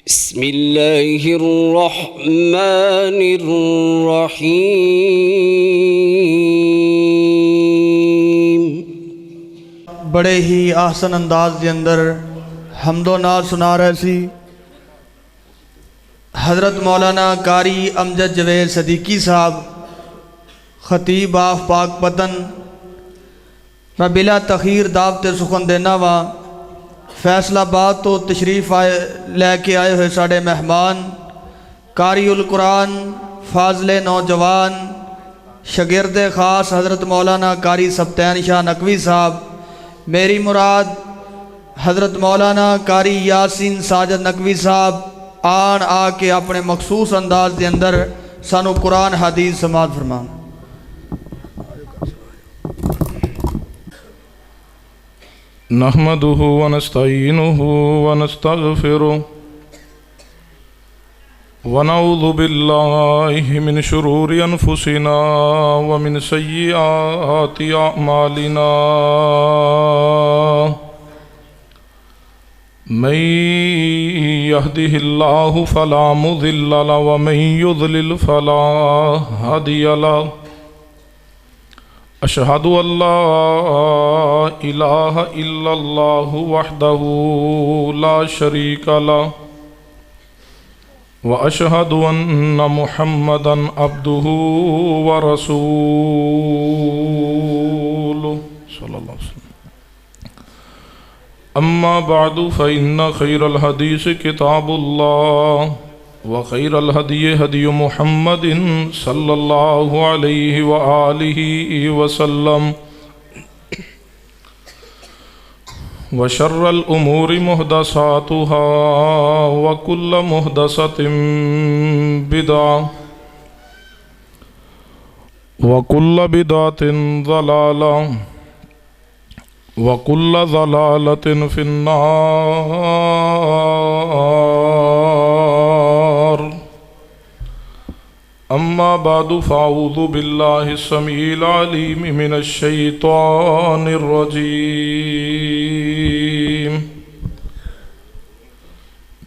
بسم اللہ الرحمن الرحیم۔ بڑے ہی احسن انداز دے اندر حمد و نعت سنا رہے سی حضرت مولانا قاری امجد جوید صدیقی صاحب، خطیب آف پاک پتن۔ میں بلا تخیر دعوت سخن دینا وا فیصل آباد تو تشریف لے کے آئے ہوئے ساڑے مہمان، قاری القرآن، فاضل نوجوان، شاگرد خاص حضرت مولانا قاری سبطین شاہ نقوی صاحب۔ میری مراد حضرت مولانا قاری یاسین ساجد نقوی صاحب آن آ کے اپنے مخصوص انداز دے اندر سانو قرآن حدیث سماعت فرمان۔ نحمده ونستعینه ونستغفره ونعوذ باللہ من شرور انفسنا ومن سیئات اعمالنا، من يهده الله فلا مضل له ومن يضلل فلا هادي له، اشہد ان لا الہ الا اللہ وحدہ لا شریک له واشہد ان محمدا عبدہ ورسولہ صلی اللہ علیہ وسلم۔ اما بعد فإن خیر الحدیث کتاب اللہ وخیر الہدی ہدی محمد صلی اللہ علیہ وآلہ وسلم، وشر الامور محدثاتها وکل محدثۃ بدعہ وکل بدعۃ ضلالہ وکل ضلالۃ فی النار۔ اما بعد فاعوذ باللہ السمیع العلیم من الشیطان الرجیم،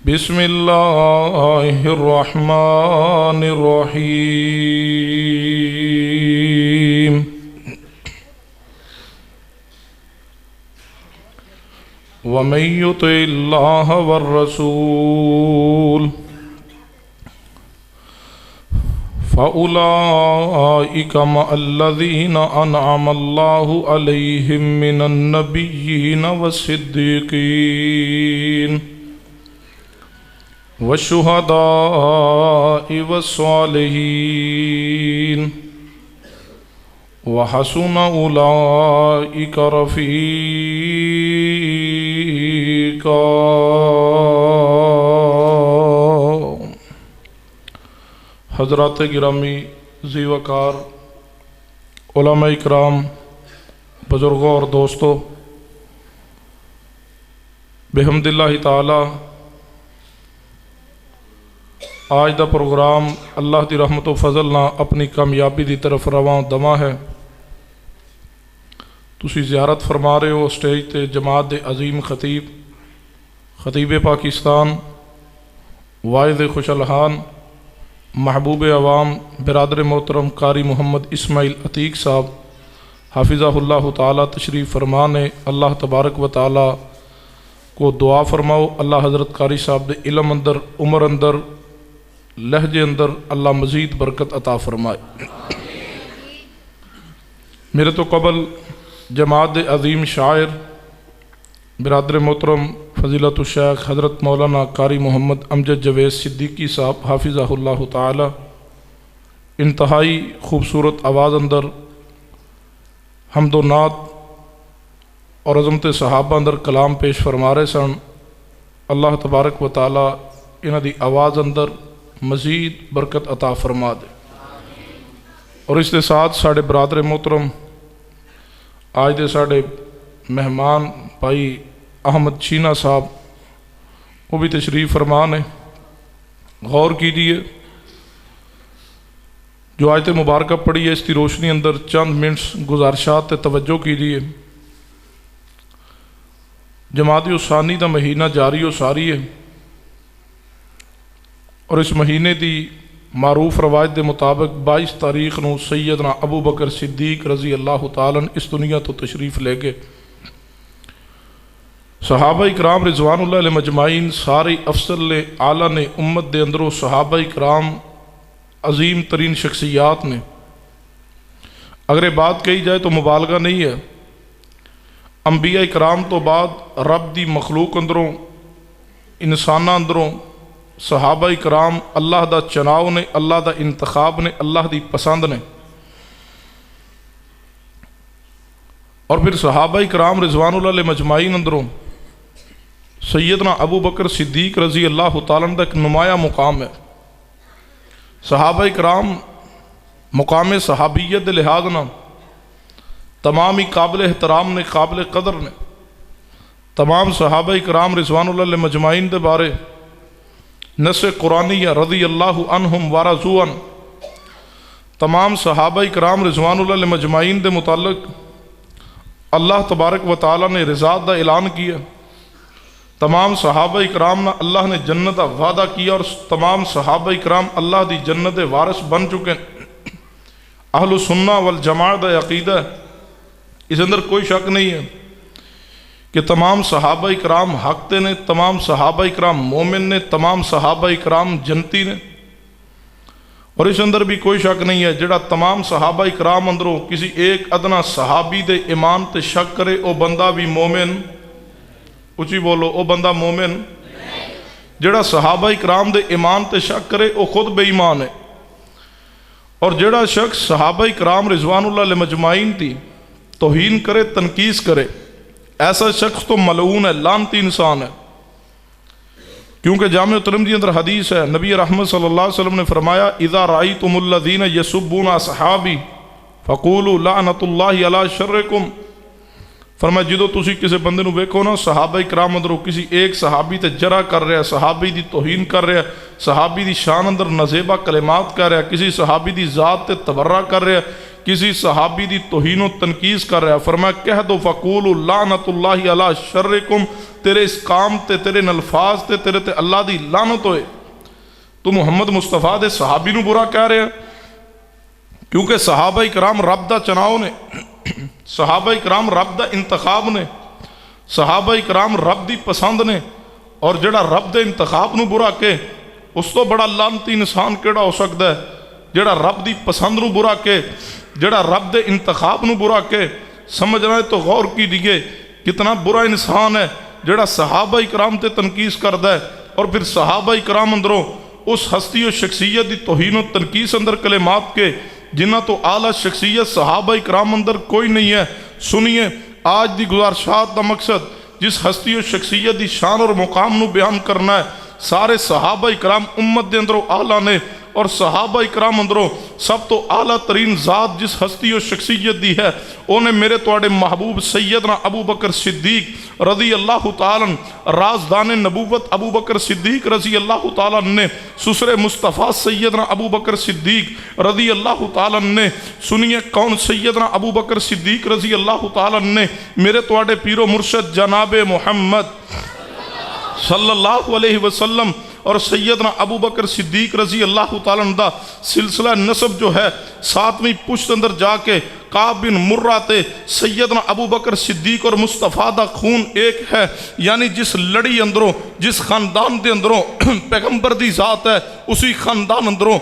بسم اللہ الرحمن الرحیم۔ ومن یطع اللہ والرسول فأولئک مع الذین انعم اللہ علیہم من النبیین والصدیقین والشہداء والصالحین وحسن اولئک رفیقا۔ حضرات گرامی، ذی وقار علماء اکرام، بزرگوں اور دوستوں، بحمد اللہ تعالی آج دا پروگرام اللہ دی رحمت و فضل نہ اپنی کامیابی دی طرف رواں دواں ہے۔ تسی زیارت فرما رہے ہو سٹیج تے جماعت دے عظیم خطیب پاکستان، واعظ خوش الحان، محبوب عوام، برادر محترم قاری محمد اسماعیل عتیق صاحب حافظہ اللہ تعالی تشریف فرمانے۔ اللہ تبارک و تعالی کو دعا فرماؤ اللہ حضرت قاری صاحب دے علم اندر، عمر اندر، لہجے اندر اللہ مزید برکت عطا فرمائے۔ میرے تو قبل جماعت دے عظیم شاعر برادر محترم فضیلت الشیخ حضرت مولانا قاری محمد امجد جوید صدیقی صاحب حافظہ اللہ تعالی انتہائی خوبصورت آواز اندر حمد و نعت اور عظمت صحابہ اندر کلام پیش فرما رہے سن۔ اللہ تبارک و تعالی انہاں دی آواز اندر مزید برکت عطا فرما دے۔ اور اس کے ساتھ ساڑھے برادر محترم آج دے ساڑھے مہمان بھائی احمد چینا صاحب وہ بھی تشریف فرمان ہے۔ غور کیجیے جو آیت مبارکہ پڑھی ہے، اس کی روشنی اندر چند منٹس گزارشات تے توجہ کیجیے۔ جماعت ثانی دا مہینہ جاری و ساری ہے، اور اس مہینے دی معروف روایت دے مطابق 22 تاریخ نو سیدنا ابو بکر صدیق رضی اللہ تعالیٰ عنہ اس دنیا تو تشریف لے گئے۔ صحابہ اکرام رضوان اللہ علیہ مجمعین سارے افضل اعلیٰ نے امت دے اندروں صحابہ اکرام عظیم ترین شخصیات نے۔ اگر یہ بات کہی جائے تو مبالغہ نہیں ہے، انبیاء اکرام تو بعد رب دی مخلوق اندروں انسانہ اندروں صحابہ اکرام اللہ دا چناؤ نے، اللہ دا انتخاب نے، اللہ دی پسند نے۔ اور پھر صحابہ اکرام رضوان اللہ علیہ مجمعین اندروں سیدنا ابو بکر صدیق رضی اللہ تعالیٰ عنہ ایک نمایاں مقام ہے۔ صحابہ اکرام مقام صحابیت دے لحاظ نہ تمام ہی قابل احترام نے، قابل قدر نے۔ تمام صحابہ اکرام رضوان اللہ علیہ مجمعین دے بارے نص قرآنیہ رضی اللہ عنہم ورضوا عنہ، تمام صحابہ اکرام رضوان اللہ علیہ مجمعین دے متعلق اللہ تبارک و تعالیٰ نے رضا دا اعلان کیا۔ تمام صحابہ اکرام نہ اللہ نے جنت دا وعدہ کیا، اور تمام صحابہ اکرام اللہ دی جنت وارث بن چکے۔ اہل سنہ والجماعت دا عقیدہ ہے، اس اندر کوئی شک نہیں ہے کہ تمام صحابہ اکرام حق تے نے، تمام صحابہ اکرام مومن نے، تمام صحابہ اکرام جنتی نے۔ اور اس اندر بھی کوئی شک نہیں ہے جڑا تمام صحابہ اکرام اندروں کسی ایک ادنا صحابی دے ایمان تے شک کرے او بندہ بھی مومن، اچھی بولو، او بندہ مومن۔ جڑا صحابہ اکرام دے ایمان تے شک کرے او خود بے ایمان ہے۔ اور جڑا شخص صحابہ اکرام رضوان اللہ علیہ مجمعین تھی توہین کرے، تنقیص کرے، ایسا شخص تو ملعون ہے، لعنتی انسان ہے۔ کیونکہ جامع ترمذی اندر حدیث ہے، نبی رحمت صلی اللہ علیہ وسلم نے فرمایا اذا رأیتم الذین یسبون اصحابی فقولوا لعنت اللہ علی شرکم، فرمایا جدو تسی کسی بندے نو ویکھو نا صحابہ اکرام اندروں کسی ایک صحابی تے جرح کر رہا ہے، صحابی دی توہین کر رہا ہے، صحابی دی شان اندر نزیبہ کلمات کر رہا ہے، کسی صحابی دی ذات تے تبرہ کر رہا ہے، کسی صحابی دی توہین و تنقیص کر رہا ہے، فرمایا کہہ دو فقولوا لعنت اللہ علی شرکم، تیرے اس کام تے، تیرے ان الفاظ تے، تیرے تے اللہ دی لعنت ہوئے۔ تو محمد مصطفیٰ دے صحابی نو برا کہہ رہے ہیں، کیونکہ صحابہ اکرام رب دا چناؤ نے، صحابہ اکرام رب دا انتخاب نے، صحابہ اکرام رب دی پسند نے۔ اور جڑا رب دے انتخاب نو برا کہ اس تو بڑا لعنتی انسان کیڑا ہو سکتا ہے؟ جڑا رب دی پسند نو برا کہ، جڑا رب دے انتخاب نو برا کہ، سمجھنا ہے تو غور کی دیئے کتنا برا انسان ہے جڑا صحابہ اکرام تے تنقیص کردا ہے۔ اور پھر صحابہ اکرام اندروں اس ہستی و شخصیت دی توہین و تنقیص اندر کلمات کے جنہ تو اعلیٰ شخصیت صحابہ اکرام اندر کوئی نہیں ہے۔ سنیے آج دی گزارشات دا مقصد جس ہستی و شخصیت دی شان اور مقام نو بیان کرنا ہے، سارے صحابہ اکرام امت دے اندروں اعلیٰ نے، اور صحابہ اکرام اندروں سب تو اعلیٰ ترین ذات جس ہستی و شخصیت دی ہے انہیں میرے توڑے محبوب سیدنا ابو بکر صدیق رضی اللہ تعالیٰ رازدان نبوت ابو بکر صدیق رضی اللہ تعالیٰ نے سسر مصطفیٰ سیدنا ابو بکر صدیق رضی اللہ تعالیٰ نے، سنیے کون سیدنا ابو بکر صدیق رضی اللہ تعالیٰ نے میرے توڑے پیر و مرشد جناب محمد صلی اللہ علیہ وسلم اور سیدنا ابو بکر صدیق رضی اللہ تعالیٰ عنہ سلسلہ نسب جو ہے 7ویں پشت اندر جا کے کعب بن مرہ تے سیدنا ابو بکر صدیق اور مصطفیٰ دا خون ایک ہے، یعنی جس لڑی اندروں جس خاندان دے اندروں پیغمبر دی ذات ہے اسی خاندان اندروں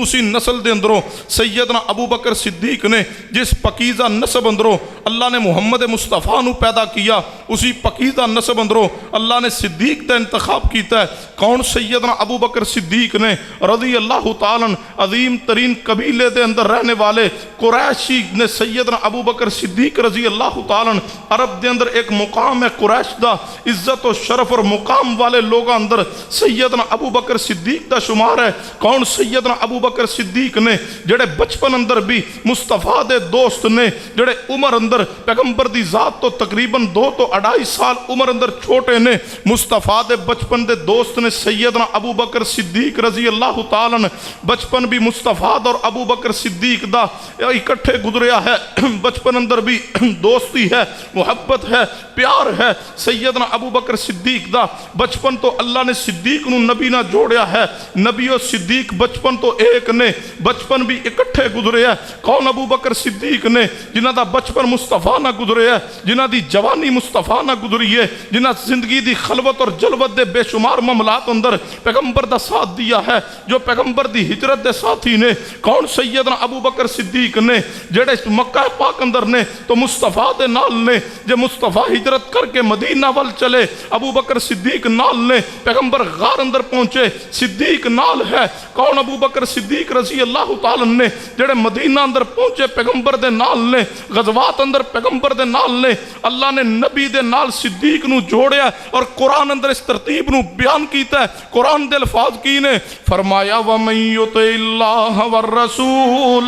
اسی نسل دے اندروں سیدنا ابو بکر صدیق نے جس پکیزہ نسب اندروں اللہ نے محمد مصطفیٰ نو پیدا کیا اسی پکیزہ نسب اندروں اللہ نے صدیق دا انتخاب کیتا ہے۔ کون سیدنا ابو بکر صدیق نے رضی اللہ تعالیٰ عظیم ترین قبیلے دے اندر رہنے والے قریشی نے سیدنا ابو بکر صدیق رضی اللہ تعالیٰ عرب دے اندر ایک مقام ہے قریش دا، عزت و شرف اور مقام والے لوگاں اندر سیدنا ابو بکر صدیق دا شمار ہے۔ کون سیدنا ابو بکر صدیق نے جڑے بچپن اندر بھی مصطفیٰ دے دوست نے، جڑے عمر اندر پیغمبر دی ذات تو تقریباً 2 تو 2.5 سال عمر اندر چھوٹے نے، مصطفیٰ دے بچپن دے دوست نے سیدنا ابو بکر صدیق رضی اللہ تعالیٰ بچپن بھی مصطفیٰ اور ابو بکر صدیق دا اکٹھے گزریا ہے بچپن اندر بھی دوستی ہے محبت ہے پیار ہے سیدنا ابو بکر صدیق دا بچپن تو اللہ نے صدیق نو نبی نہ جوڑیا ہے نبی و صدیق بچپن تو ایک نے بچپن بھی اکٹھے گزرے ہے کون ابو بکر صدیق نے جنہ دا بچپن مصطفیٰ نہ گزرے ہے جنہ دی جوانی مصطفیٰ نہ گزری ہے جنہ زندگی دی خلوت اور جلوت دے بے شمار معاملات اندر پیغمبر دا ساتھ دیا ہے جو پیغمبر دی ہجرت دے ساتھی نے کون سیدنا ابو بکر صدیق نے جڑے مکہ پاک اندر نے تو مصطفیٰ دے نال نے جے مصطفیٰ ہجرت کر کے مدینہ وال چلے ابو بکر صدیق نال نے پیغمبر غار اندر پہنچے صدیق نال ہے کون ابو بکر صدیق رضی اللہ تعالیٰ نے جڑے مدینہ اندر پہنچے پیغمبر دے نال نے غزوات اندر پیغمبر دے نال نے اللہ نے نبی دے نال صدیق نو جوڑیا اور قرآن اندر اس ترتیب نو بیان کیتا ہے قرآن دے الفاظ کی نے فرمایا وَمَن يُطِعِ اللَّهَ وَالرَّسُولَ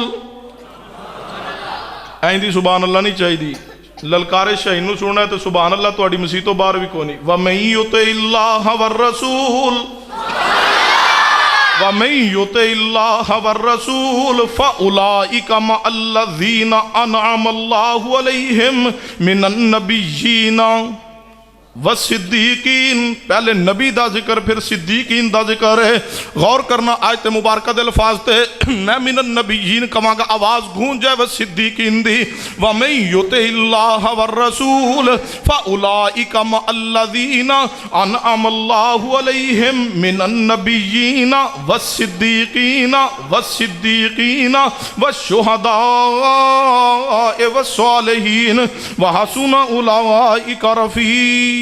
این دی سبحان اللہ نہیں چاہی دی للکارے شہین نو سننا ہے تو سبحان اللہ تو اڈی مسیح تو بار بھی کونی وَمَن يُطِعِ اللَّهَ وَالرَّسُولَ وَمَن يُطِعِ اللَّهَ وَالرَّسُولَ فَأُولَئِكَ مَعَ الَّذِينَ أَنْعَمَ اللَّهُ عَلَيْهِمْ مِنَ النَّبِيِّينَ والصدیقین پہلے نبی دا ذکر پھر صدیقین دا ذکر ہے غور کرنا آیت مبارکہ دے الفاظ تے میں من النبیین کہاں گا آواز گونج جائے والصدیقین دی وَمَن يُطِعِ اللَّهَ وَالرَّسُولَ فَأُولَئِكَ مَعَ الَّذِينَ أَنْعَمَ اللَّهُ عَلَيْهِمْ مِنَ النَّبِيِّينَ والصدیقین والشہداء والصالحین وحسن أُولَئِكَ رفیقا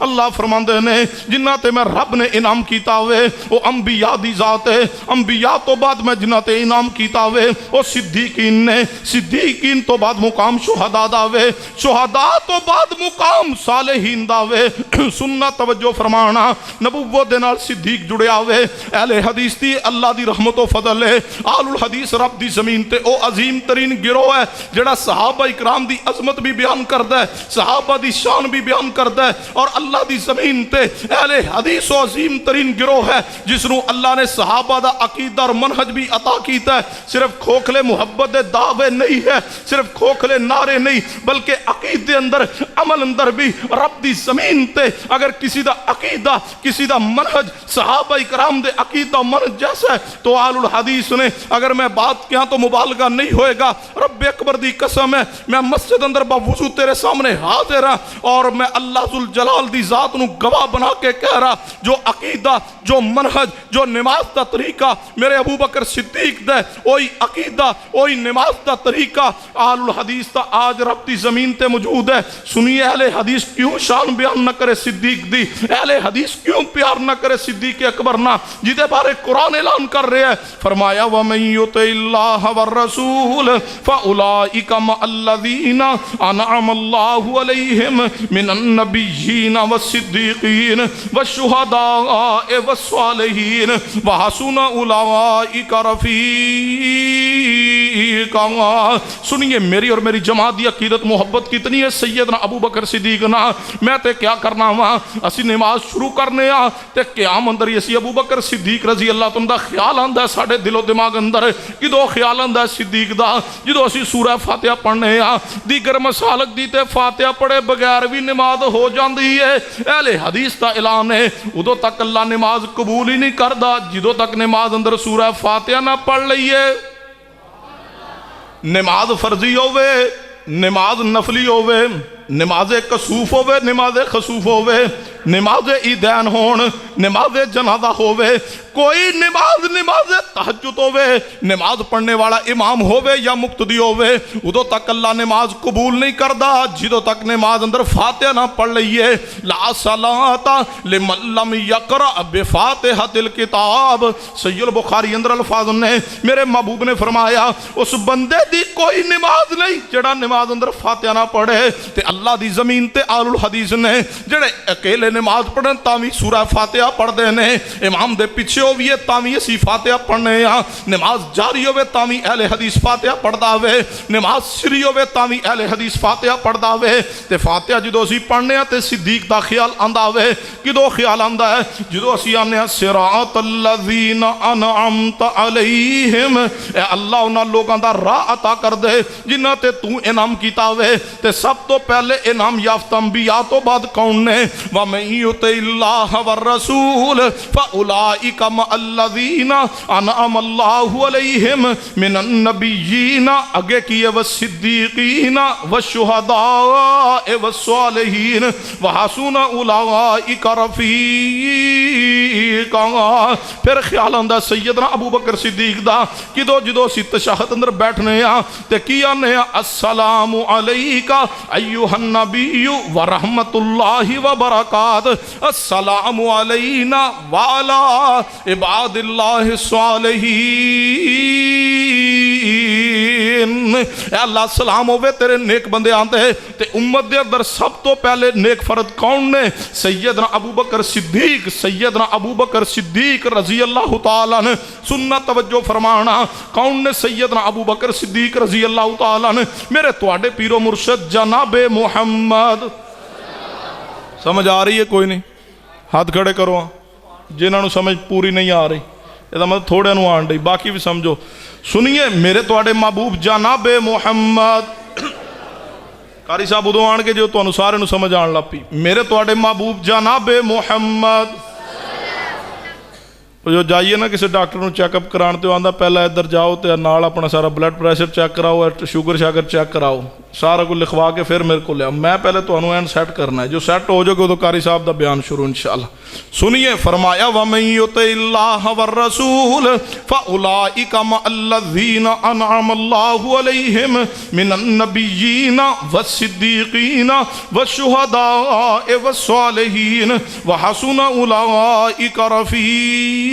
اللہ فرماندے نے جنہ تے میں رب نے انعام کیتا ہوئے وہ انبیاء دی ذات ہے انبیاء تو بعد میں جنہ تے انعام کیتا ہوئے وہ صدیقین نے صدیقین تو بعد مقام شہداء داوے شہداء تو بعد مقام صالحین داوے سننا توجہ فرمانا نبوت دے نال صدیق جڑیا ہوئے اہل حدیث دی اللہ دی رحمت و فضل ہے آل الحدیث رب دی زمین تے او عظیم ترین گروہ ہے جڑا صحابہ اکرام دی عظمت بھی بیان کردہ ہے صحابہ دی شان بھی بیان کرتا ہے اور اللہ دی زمین تے اہل حدیث و عظیم ترین گروہ ہے جس نو اللہ نے صحابہ دا عقیدہ اور منہج بھی عطا کیتا ہے صرف کھوکھلے محبت دے دعوے نہیں ہے صرف کھوکھلے نعرے نہیں بلکہ عقیدے اندر عمل اندر بھی رب دی زمین تے اگر کسی دا عقیدہ کسی دا منہج صحابہ اکرام دے عقیدہ منہج جیسا ہے تو آل الحدیث نے اگر میں بات کیا تو مبالغہ نہیں ہوئے گا رب اکبر دی قسم ہے میں مسجد اندر باوضو تیرے سامنے حاضر ہے اور میں اللہ ذوالجلال دی ذات نو گواہ بنا کے کہہ رہا جو عقیدہ جو منہج جو نماز دا طریقہ میرے ابو بکر صدیق دے وہی عقیدہ وہی نماز دا طریقہ آل الحدیث دا آج رب دی زمین تے موجود ہے سنیے اہل حدیث کیوں شان بیان نہ کرے صدیق دی اہل حدیث کیوں پیار نہ کرے صدیق اکبر نہ جدے بارے قرآن اعلان کر رہے ہیں فرمایا وَمَن يُطِعِ اللَّهَ وَالرَّسُولَ فَأُولَئِكَ مَعَ الَّذِينَ أَنْعَمَ اللَّهُ عَلَيْهِمْ مِنَ النَّبِيِّينَ وَالصِّدِّيقِينَ وَالشُّهَدَاءِ وَالصَّالِحِينَ وَحَسُنَ أُولَئِكَ رفیقا سنیے میری اور میری جماعت دی عقیدت محبت کتنی ہے سیدنا ابو بکر صدیق نا میں تے کیا کرنا ہوا اسی نماز شروع کرنے آ تے قیام اندر اسی ابو بکر صدیق رضی اللہ تعالیٰ دا خیال آندا ہے ساڑھے دل و دماغ اندر کدو خیال آندا ہے صدیق دا جدو اسی سورہ فاتحہ پڑھنے آ دیگر مسالک دیتے فاتحہ پڑھے بغیر بھی نماز ہو جاندی ہے اہل حدیث دا اعلان ہے ادو تک اللہ نماز قبول ہی نہیں کردا جدو تک نماز اندر سورہ فاتحہ نہ پڑھ لئیے نماز فرضی ہوئے نماز نفلی ہوئے نماز کسوف ہوئے نماز خسوف ہوئے نماز عیدین ہون نماز جنازہ ہوئے کوئی نماز تہجد ہوئے نماز پڑھنے والا امام ہوئے یا مقتدی ہوئے ادو تک اللہ نماز قبول نہیں کردا جدو تک نماز اندر فاتحہ نہ پڑھ لئیے لا صلاۃ لمن لم یقرأ بفاتحۃ الکتاب سید البخاری اندر الفاظ نے میرے محبوب نے فرمایا اس بندے دی کوئی نماز نہیں جڑا نماز اندر فاتحہ نہ پڑھے تے اللہ دی زمین تے آل الحدیث نے جڑے اکیلے نماز پڑھن تاوی سورہ فاتحہ پڑھتے ہیں، امام دے پیچھے ہوئیے تاوی اسی فاتحہ پڑھنے ہاں، نماز جاری ہوئے تاوی اہل حدیث فاتحہ پڑھدا ہوئے، نماز سری ہوئے تاوی اہل حدیث فاتحہ پڑھدا ہوئے۔ تے فاتحہ جدو اسی پڑھنے ہاں تے صدیق دا خیال آندا ہوئے، کدو خیال آندا ہے جدو اسی آنے ہاں صراط الذین انعمت علیہم، اے اللہ انہاں لوگاں دا راہ عطا کر دے جنہاں تے تو انعام کیتا ہوئے۔ تے سب تو پہلے انعام یافتہ انبیاء تو بعد کون نے؟ وَمَن يُطِعِ اللَّهَ وَالرَّسُولَ فَأُولَئِكَ مَعَ الَّذِينَ أَنْعَمَ اللَّهُ عَلَيْهِمْ مِنَ النَّبِيِّينَ، آگے کیے وَالصِّدِّيقِينَ وَالشُّهَدَاءِ وَالصَّالِحِينَ وَحَسُنَ أُولَئِكَ رَفِيقًا۔ پھر خیال آندا سیدنا ابو بکر صدیق دا کدو جدو سی تشہد اندر بیٹھنے آ تے کیا نے السلام علیکہ ایوہ النبی ورحمت اللہ وبرکاتہ، السلام علینا وعلا عباد اللہ الصالحین۔ اے اللہ سلام ہوئے تیرے نیک بندے آتے ہیں۔ تے امت دے اندر سب تو پہلے نیک فرد کون نے؟ سیدنا ابو بکر صدیق، سیدنا ابو بکر صدیق رضی اللہ تعالیٰ نے۔ سننا توجہ فرمانا، کون نے سیدنا ابو بکر صدیق رضی اللہ تعالیٰ نے؟ میرے تواڈے پیرو مرشد جناب محمد۔ سمجھ آ رہی ہے کوئی نہیں؟ ہاتھ کھڑے کرو جنہوں سمجھ پوری نہیں آ رہی، یہ مطلب تھوڑے نو آن رہی، باقی بھی سمجھو۔ سنیے میرے تواڈے محبوب جناب محمد، قاری صاحب ادو آن کے جو تانوں سارے نو سمجھ آن لگ پی، میرے تواڈے محبوب جناب محمد۔ جو جائیے نا کسی ڈاکٹر نو چیک اپ کران تے آندا پہلا ادھر جاؤ تے نال اپنا سارا بلڈ پریشر چیک کراؤ، شوگر شاگر چیک کراؤ، سارا کو لکھوا کے پھر میرے کو لیا، میں پہلے تو اینڈ سیٹ کرنا ہے، جو سیٹ ہو جائے گا تو قاری صاحب دا بیان شروع انشاءاللہ۔ سنیے فرمایا وَمَن يُطِعِ اللَّهَ وَالرَّسُولَ فَأُولَئِكَ مَعَ الَّذِينَ أَنْعَمَ اللَّهُ عَلَيْهِمْ مِنَ النَّبِيِّينَ وَالصِّدِّيقِينَ وَالشُّهَدَاءِ وَالصَّالِحِينَ وَحَسُنَ أُولَئِكَ رَفِيقًا۔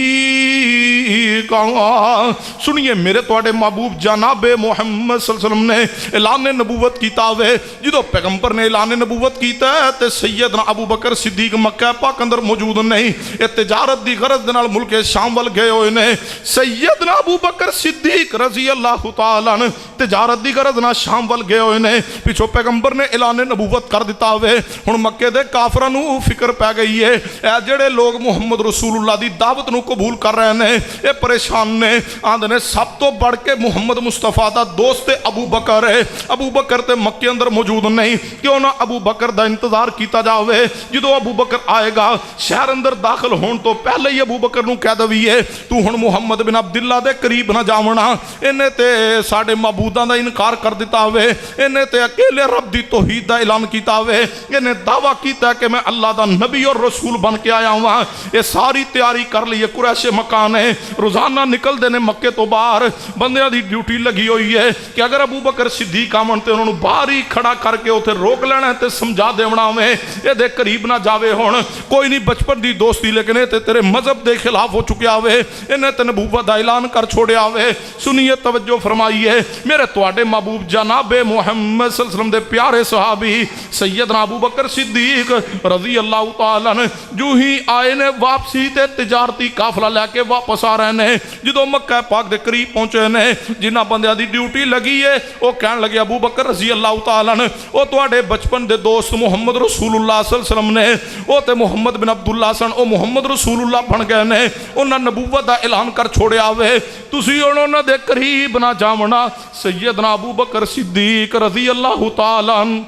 سنیے میرے تواڈے محبوب جناب محمد صلی اللہ علیہ وسلم نے اعلان نبوت کیتا ہوئے، جدو پیغمبر نے اعلان نبوت کیتا ہے تے سیدنا ابو بکر صدیق مکہ پاک اندر موجود نہیں، اے تجارت دی غرض دے نال ملک شام ول گئے ہوئے نے۔ سیدنا ابو بکر صدیق رضی اللہ تعالیٰ عنہ تجارت دی غرض نال شام ول گئے ہوئے نے، پیچھو پیغمبر نے اعلان نبوت کر دیتا ہوئے۔ ہن مکے دے کافراں نو فکر پی گئی ہے، اے جڑے لوگ محمد رسول اللہ دی دعوت نو قبول کر رہے ہیں اے پریشان نے، آندے نے سب تو بڑھ کے محمد مصطفیٰ دا دوست ابو بکر ہے، ابو بکر تے مکے اندر موجود نہیں، کیوں نہ ابو بکر دا انتظار کیتا جاوے، جدو ابو بکر آئے گا شہر اندر داخل ہون تو پہلے ہی ابو بکر نو کہہ دویے تو ہن محمد بن عبداللہ دے قریب نہ جاونا، انہیں تے ساڑے معبوداں دا انکار کر دیتا ہوئے، انہیں تے اکیلے رب دی توحید دا اعلان کیتا ہوئے، انہیں دعویٰ کیتا ہے کہ میں اللہ دا نبی اور رسول بن کے آیا ہوں۔ یہ ساری تیاری کر لیے قریش مکان ہے، روزانہ نکل دینے مکے تو باہر، بندیاں دی ڈیوٹی لگی ہوئی ہے کہ اگر ابو بکر صدیق آمن تے انہوں نے باہر ہی کھڑا کر کے اتھے روک لینا ہے تے سمجھا دیونا میں یہ دے قریب نہ جاوے ہون، کوئی نہیں بچپن دی دوستی لیکن تے تیرے مذہب دے خلاف ہو چکے آوے، انہیں تے نبوت دا اعلان کر چھوڑے آوے۔ سنیے توجہ فرمائیے میرے تواڈے محبوب جناب محمد صلی اللہ علیہ وسلم دے پیارے صحابی سیدنا ابو بکر صدیق رضی اللہ تعالیٰ عنہ جو ہی آئے نے واپسی تے تجارتی قافلہ لے کے واپس آ رہے ہیں، جدو مکہ پاک دے قریب پہنچے نے جنہ بندیاں دی ڈیوٹی لگی ہے وہ کہنے لگے ابو بکر رضی اللہ تعالیٰ عنہ وہ تواڈے بچپن دے دوست محمد رسول اللہ صلی اللہ علیہ وسلم نے وہ تے محمد بن عبداللہ سن وہ محمد رسول اللہ بن گئے نے، انہاں نبوت دا اعلان کر چھوڑے آوے، تسی انہوں دے قریب نہ جاونا۔ سیدنا ابو بکر صدیق رضی اللہ تعالیٰ عنہ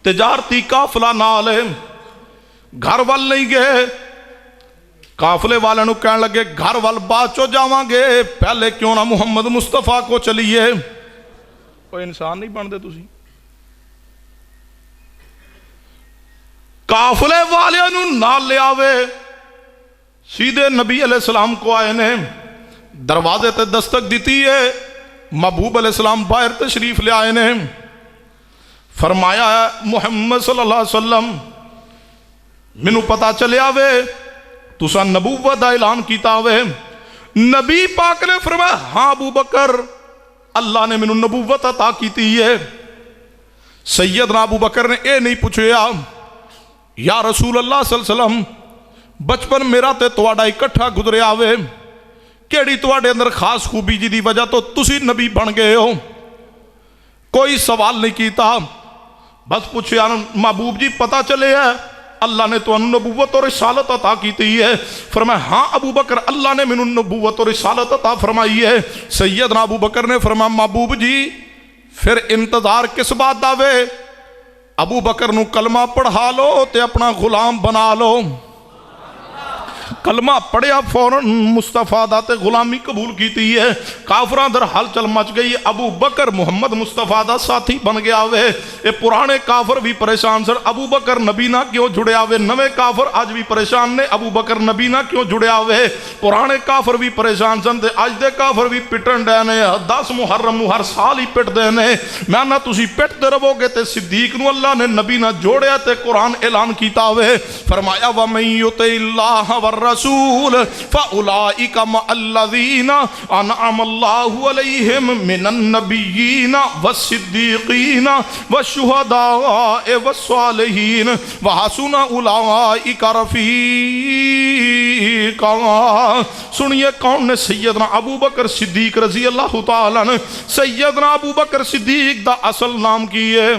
تجارتی قافلہ نال گھر وال نہیں گئے، قافلے والے نو کہنے لگے گھر وال بعد چو جاواں گے، پہلے کیوں نہ محمد مصطفیٰ کو چلیے۔ کوئی انسان نہیں بن دے تسی، قافلے والے نو نال لے آوے، سیدھے نبی علیہ السلام کو آئے نے، دروازے تے دستک دیتی ہے، محبوب علیہ السلام باہر تشریف لے آئے نے، فرمایا محمد صلی اللہ علیہ وسلم مینوں پتا چلے آوے تسا نبوت دا اعلان کیتا ہوئے۔ نبی پاک نے فرمایا ہاں ابو بکر اللہ نے مینوں نبوت عطا کیتی ہے۔ سیدنا ابو بکر نے اے نہیں پوچھیا یا رسول اللہ صلی اللہ علیہ وسلم بچپن میرا تے تواڈا اکٹھا گزریا وے کیڑی تواڈے اندر خاص خوبی جی دی وجہ تو تسی نبی بن گئے ہو کوئی سوال نہیں کیتا بس پوچھیا محبوب جی پتہ چلے ہے اللہ نے تو نبوت اور رسالت عطا کیتی ہے فرمایا ہاں ابو بکر اللہ نے منو نبوت اور رسالت عطا فرمائی ہے سیدنا ابو بکر نے فرمایا محبوب جی پھر انتظار کس بات دا وے ابو بکر نو کلمہ پڑھا لو تے اپنا غلام بنا لو کلمہ پڑھیا فوراً مصطفیٰ دا تے غلامی قبول کیتی ہے کافران در حل چل مچ گئی ابو بکر محمد مصطفیٰ دا ساتھی بن گیا ہوئے اے پرانے کافر بھی پریشان سر ابو بکر نبی نہ کیوں جڑیا ہوئے نوے کافر آج بھی پریشان نے ابو بکر نبی نہ کیوں جڑیا ہوئے پرانے کافر بھی پریشان سن تے آج دے کافر بھی پٹن دینے 10 محرم نو ہر سال ہی پٹ دینے میں نہ تسی پٹ دے رہو گے تے صدیق نو اللہ نے نبی نہ جوڑیا تے قرآن اعلان کیتا ہوئے فرمایا وَمَن يُطِعِ اللَّهَ وَالرَّسُولَ فَأُولَئِكَ مَعَ الَّذِينَ أَنْعَمَ اللَّهُ عَلَيْهِمْ مِنَ النَّبِيِّينَ وَالصِّدِّيقِينَ وَالشُّهَدَاءِ وَالصَّالِحِينَ وَحَسُنَ أُولَئِكَ رَفِيقًا سنیے کون نے سیدنا ابو بکر صدیق رضی اللہ تعالیٰ نے سیدنا ابو بکر صدیق دا اصل نام کی ہے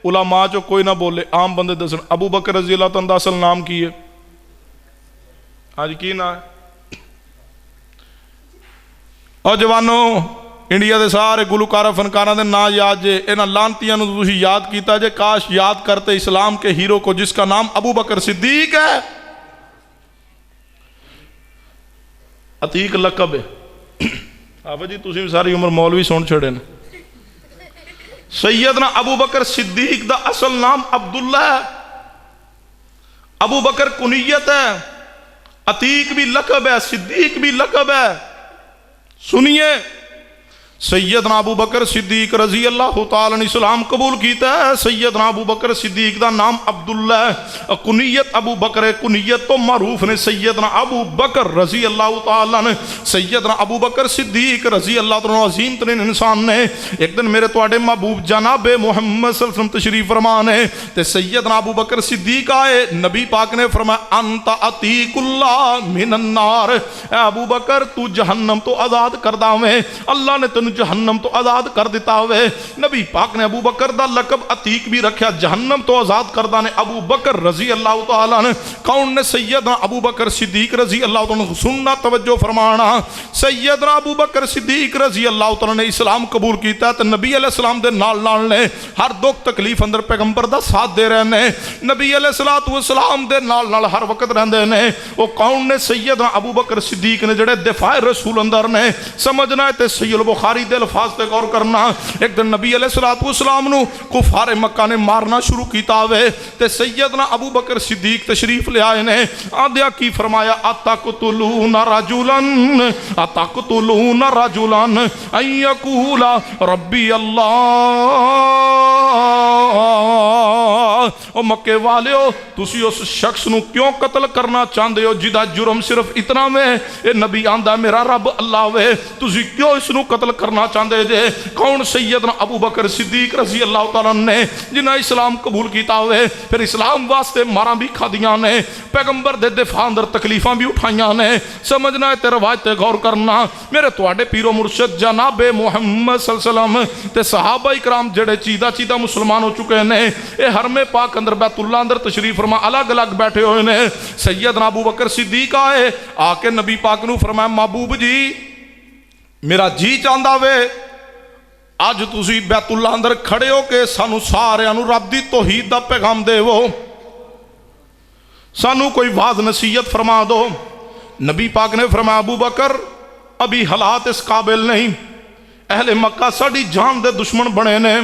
علماء جو کوئی نہ بولے عام بندے دسن ابو بکر رضی اللہ تعالیٰ دا اصل نام کی ہے آج کی نا ہے اور جوانوں انڈیا دے سارے گلوکارہ فنکارہ دے نا یاد جے انہاں لانتیاں نو تسی یاد کیتا جے کاش یاد کرتے اسلام کے ہیرو کو جس کا نام ابو بکر صدیق ہے عتیق لقب ہے آپ جی تسی بھی ساری عمر مولوی سن چھڑے نا سیدنا ابو بکر صدیق دا اصل نام عبداللہ ہے ابو بکر کنیت ہے عتیق بھی لقب ہے صدیق بھی لقب ہے سنیے سیدنا ابو بکر صدیق رضی اللہ تعالیٰ نے اسلام قبول کیتا ہے سیدنا ابو بکر صدیق دا نام عبداللہ ہے کنیت ابو بکر کنیت تو معروف نے سیدنا ابو بکر رضی اللہ تعالیٰ نے سیدنا ابو بکر صدیق رضی اللہ تعالیٰ عظیم ترین انسان نے ایک دن میرے توڑے محبوب جناب محمد صلی اللہ علیہ وسلم تشریف فرمانے تے سیدنا ابو بکر صدیق آئے نبی پاک نے فرمایا انت عتیق اللہ من النار اے ابو بکر تو جہنم تو آزاد کردہ میں اللہ نے جہنم تو آزاد کر دیتا ہوئے نبی پاک نے ابو بکر دا لقب عتیق بھی رکھیا جہنم تو آزاد کردہ نے ابو بکر رضی اللہ تعالیٰ نے کون نے سیدنا ابو بکر صدیق رضی اللہ تعالیٰ نے سننا توجہ فرمانا سیدنا ابو بکر صدیق رضی اللہ تعالیٰ نے اسلام قبول کیتا ہے تو نبی علیہ السلام دے نال نال نے ہر دکھ تکلیف اندر پیغمبر دا ساتھ دے رہے ہیں نبی علیہ السلام دے نال نال ہر وقت رہندے نے وہ کون نے سیدنا ابو بکر صدیق نے جڑے دفاع رسول اندر نے سمجھنا ہے تے صحیح البخاری دے الفاظ تے غور کرنا ایک دن نبی علیہ السلام نو کفار مکہ نے مارنا شروع کیتا ہوئے تے سیدنا ابو بکر صدیق تشریف لے آئے نے آدھیا کی فرمایا اتقتلون رجلا ان یقول ربی اللہ او مکے والے ہو تسی اس شخص نو کیوں قتل کرنا چاہندے ہو جدا جرم صرف اتنا میں اے نبی آندہ میرا رب اللہ وے تسی کیوں اس نو قتل کرنا چاہندے جے کون سیدنا ابو بکر صدیق رضی اللہ تعالیٰ نے جنہاں اسلام قبول کیتا ہوئے پھر اسلام واسطے مارا بھی کھادیاں نے پیغمبر دے دفاع اندر تکلیفاں بھی اٹھائیاں نے سمجھنا ہے تے روایت تے غور کرنا میرے تواڈے پیرو مرشد جناب محمد صلی اللہ علیہ وسلم تے صحابہ اکرام جڑے چیدہ مسلمان ہو چکے نے اے حرم پاک اندر بیت اللہ اندر تشریف فرما الگ الگ بیٹھے ہوئے نے سیدنا ابو بکر صدیق آئے آ کے نبی پاک نو فرمایا محبوب جی میرا جی چاہندا وے آج تسی بیت اللہ اندر کھڑے ہو کے سانو سارے انو رب دی توحید دا پیغام دے وہ سانو کوئی واز نصیحت فرما دو نبی پاک نے فرمایا ابو بکر ابھی حالات اس قابل نہیں اہل مکہ ساڑی جان دے دشمن بنے نے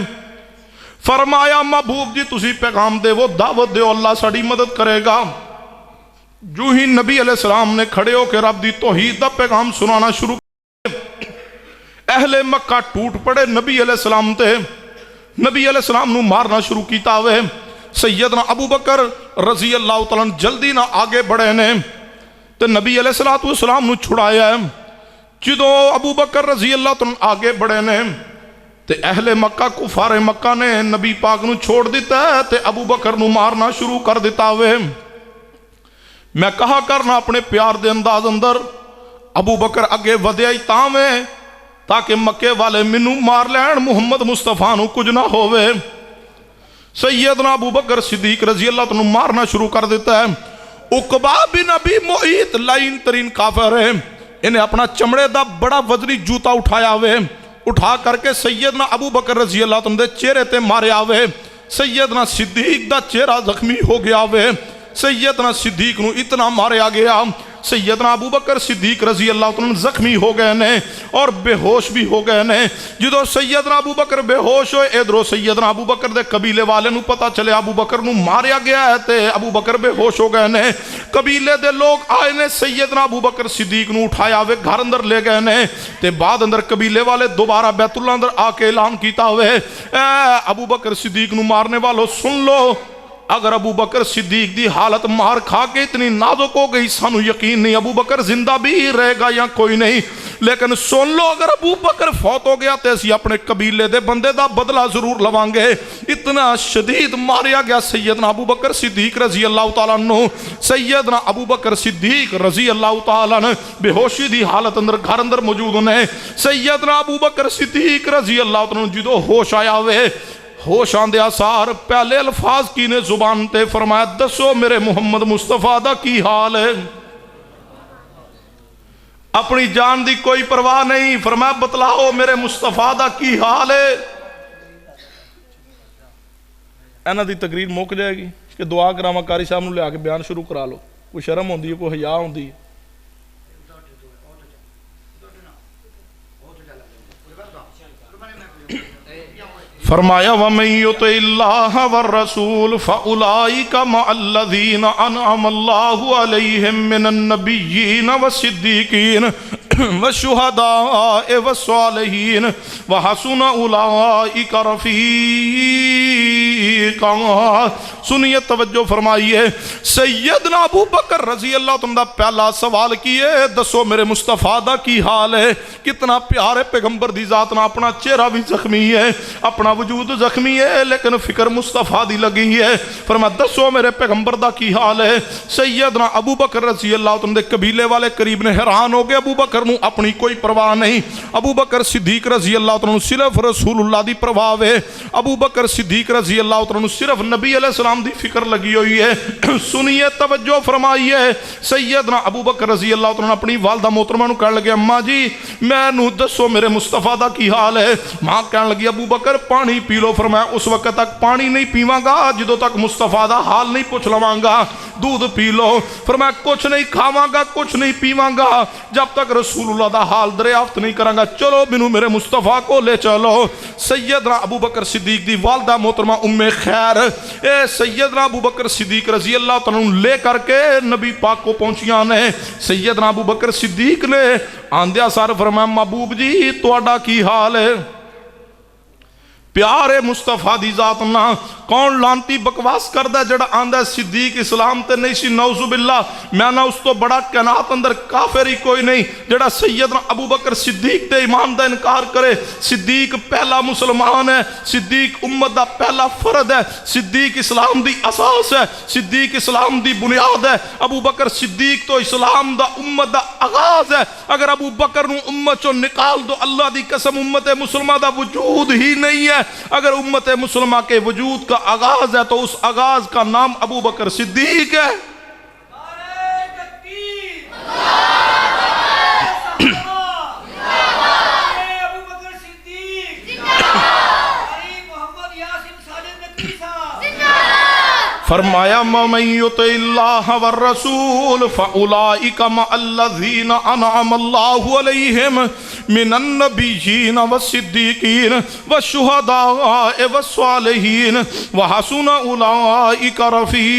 فرمایا محبوب جی تسی پیغام دے وہ دعوت دے اللہ ساڑی مدد کرے گا جو ہی نبی علیہ السلام نے کھڑے ہو کے رب دی توحید دا پیغام سنانا شروع اہل مکہ ٹوٹ پڑے نبی علیہ السلام تے نبی علیہ السلام نو مارنا شروع کیتا ہوئے سیدنا ابو بکر رضی اللہ تعالیٰ جلدی نہ آگے بڑھے نے تے نبی علیہ السلام نو چھڑایا ہے جدو ابو بکر رضی اللہ تعالیٰ آگے بڑھے نے تے اہل مکہ کفار مکہ نے نبی پاک نو چھوڑ دیتا ہے تے ابو بکر نو مارنا شروع کر دیتا ہوئے. میں کہا کرنا اپنے پیار دے انداز اندر ابو بکر اگے ودیا ہی تاویں تاکہ مکے والے منو مار لین محمد مصطفیٰ نو کچھ نہ ہوئے. سیدنا ابو بکر صدیق رضی اللہ عنہ مارنا شروع کر دیتا ہے. عقبہ بن ابی معیط لائن ترین کافر ہے, انہیں اپنا چمڑے دا بڑا وزنی جوتا اٹھایا ہوئے, اٹھا کر کے سیدنا ابو بکر رضی اللہ عنہ دے چہرے تے ماریا ہوئے. سیدنا صدیق دا چہرہ زخمی ہو گیا ہوئے. سیدنا صدیق نو اتنا ماریا گیا, سیدنا ابو بکر صدیق رضی اللہ عنہ زخمی ہو گئے نے اور بے ہوش بھی ہو گئے نے. جدو سیدنا ابو بکر بے ہوش ہوئے, ادھروں سیدنا ابو بکر دے قبیلے والے نو پتا چلے ابو بکر نو ماریا گیا ہے تے ابو بکر بے ہوش ہو گئے نے. قبیلے دے لوگ آئے نے, سیدنا ابو بکر صدیق نو اٹھایا ہوئے گھر اندر لے گئے نے. تے بعد اندر قبیلے والے دوبارہ بیت اللہ اندر آ کے اعلان کیتا ہوئے, اے ابو بکر صدیق نو مارنے والو سن لو, اگر ابو بکر صدیق دی حالت مار کھا کے اتنی نازک ہو گئی سانو یقین نہیں ابو بکر زندہ بھی رہے گا یا کوئی نہیں, لیکن سن لو اگر ابو بکر فوت ہو گیا تے اسی اپنے قبیلے دے بندے دا بدلہ ضرور لوان گے. اتنا شدید ماریا گیا سیدنا ابو بکر صدیق رضی اللہ تعالیٰ عنہ. سیدنا ابو بکر صدیق رضی اللہ تعالیٰ عنہ بے ہوشی دی حالت اندر گھر اندر موجود نے. سیدنا ابو بکر صدیق رضی اللہ تعالیٰ عنہ جدو ہوش آیا ہوئے, ہوش آندے آثار پہلے الفاظ کی نے زبان تے فرمایا, دسو میرے محمد مصطفیٰ دا کی حال ہے. اپنی جان دی کوئی پرواہ نہیں, فرمایا بتلاؤ میرے مصطفیٰ دا کی حال ہے. اینا دی تقریر موک جائے گی کہ دعا کراما کاری صاحب نو لے آکے بیان شروع کرا لو. کوئی شرم ہوندی ہے, کوئی حیا ہوندی ہے. فرمایا وَمَن يُطِعِ اللَّهَ وَالرَّسُولَ فَأُولَئِكَ مَعَ الَّذِينَ أَنْعَمَ اللَّهُ عَلَيْهِم مِّنَ النَّبِيِّينَ وَالصِّدِّيقِينَ وَالشُّهَدَاءِ وَالصَّالِحِينَ وَحَسُنَ أُولَئِكَ رَفِيقًا. سنیے توجہ فرمائیے, سیدنا ابو بکر رضی اللہ عنہ پہلا سوال کیے, دسو میرے مصطفیٰ دا کی حال ہے. کتنا پیارے پیغمبر دی ذات نا, اپنا چہرہ بھی زخمی ہے, اپنا وجود زخمی ہے, لیکن فکر مصطفیٰ دی لگی ہے. فرمایا دسو میرے پیغمبر دا کی حال ہے. سیدنا ابو بکر رضی اللہ عنہ دے قبیلے والے قریب نے حیران ہو گئے, ابو بکر نو اپنی کوئی پرواہ نہیں. ابو بکر صدیق رضی اللہ عنہ صرف رسول اللہ دی پرواہ ہے. ابو بکر صدیق رضی اللہ عنہ صرف نبی علیہ السلام دی فکر لگی ہوئی ہے. سنیے توجہ فرمائیے, سیدنا ابو بکر رضی اللہ عنہ اپنی والدہ محترمہ نو کہنے لگے, اماں جی میں نو دسو میرے مصطفیٰ دا کی حال ہے. ماں کہنے لگی ابو بکر پانی پی لو. فرمایا اس وقت تک پانی نہیں پیواں گا جدو تک مصطفیٰ دا حال نہیں پوچھ لواں گا. دودھ پی لو. فرمایا کچھ نہیں کھاواں گا, کچھ نہیں پیواں گا جب تک رسول اللہ دا حال دریافت نہیں کروں گا. چلو بنو میرے مصطفیٰ کو لے چلو. سیدنا ابو بکر صدیق دی والدہ محترمہ ام خیر سیدنا ابو بکر صدیق رضی اللہ عنہ لے کر کے نبی پاک کو پہنچیاں نے. سیدنا ابو بکر صدیق نے آندیا سار فرمایا, محبوب جی تواڈا کی حال ہے. پیارے مصطفیٰ دی ذات نہ کون لانتی بکواس کردہ جڑا آندہ صدیق اسلام تے نہیں سی, نعوذ باللہ. میں نہ اس تو بڑا کائنات اندر کافر ہی کوئی نہیں جڑا سیدنا ابو بکر صدیق تے ایمان دا انکار کرے. صدیق پہلا مسلمان ہے, صدیق امت دا پہلا فرد ہے, صدیق اسلام دی اساس ہے, صدیق اسلام دی بنیاد ہے. ابو بکر صدیق تو اسلام دا امت دا آغاز ہے. اگر ابو بکر نو امت چو نکال دو, اللہ دی قسم امت مسلمہ دا وجود ہی نہیں ہے. اگر امت مسلمہ کے وجود کا آغاز ہے تو اس آغاز کا نام ابو بکر صدیق ہے. فرمایا وَمَن يُطِعِ اللَّهَ وَالرَّسُولَ فَأُولَئِكَ مَعَ الَّذِينَ أَنْعَمَ اللَّهُ عَلَيْهِمْ مِنَ النَّبِيِّينَ وَالصِّدِّيقِينَ وَالشُّهَدَاءِ وَالصَّالِحِينَ وَحَسُنَ أُولَئِكَ رَفِيقًا.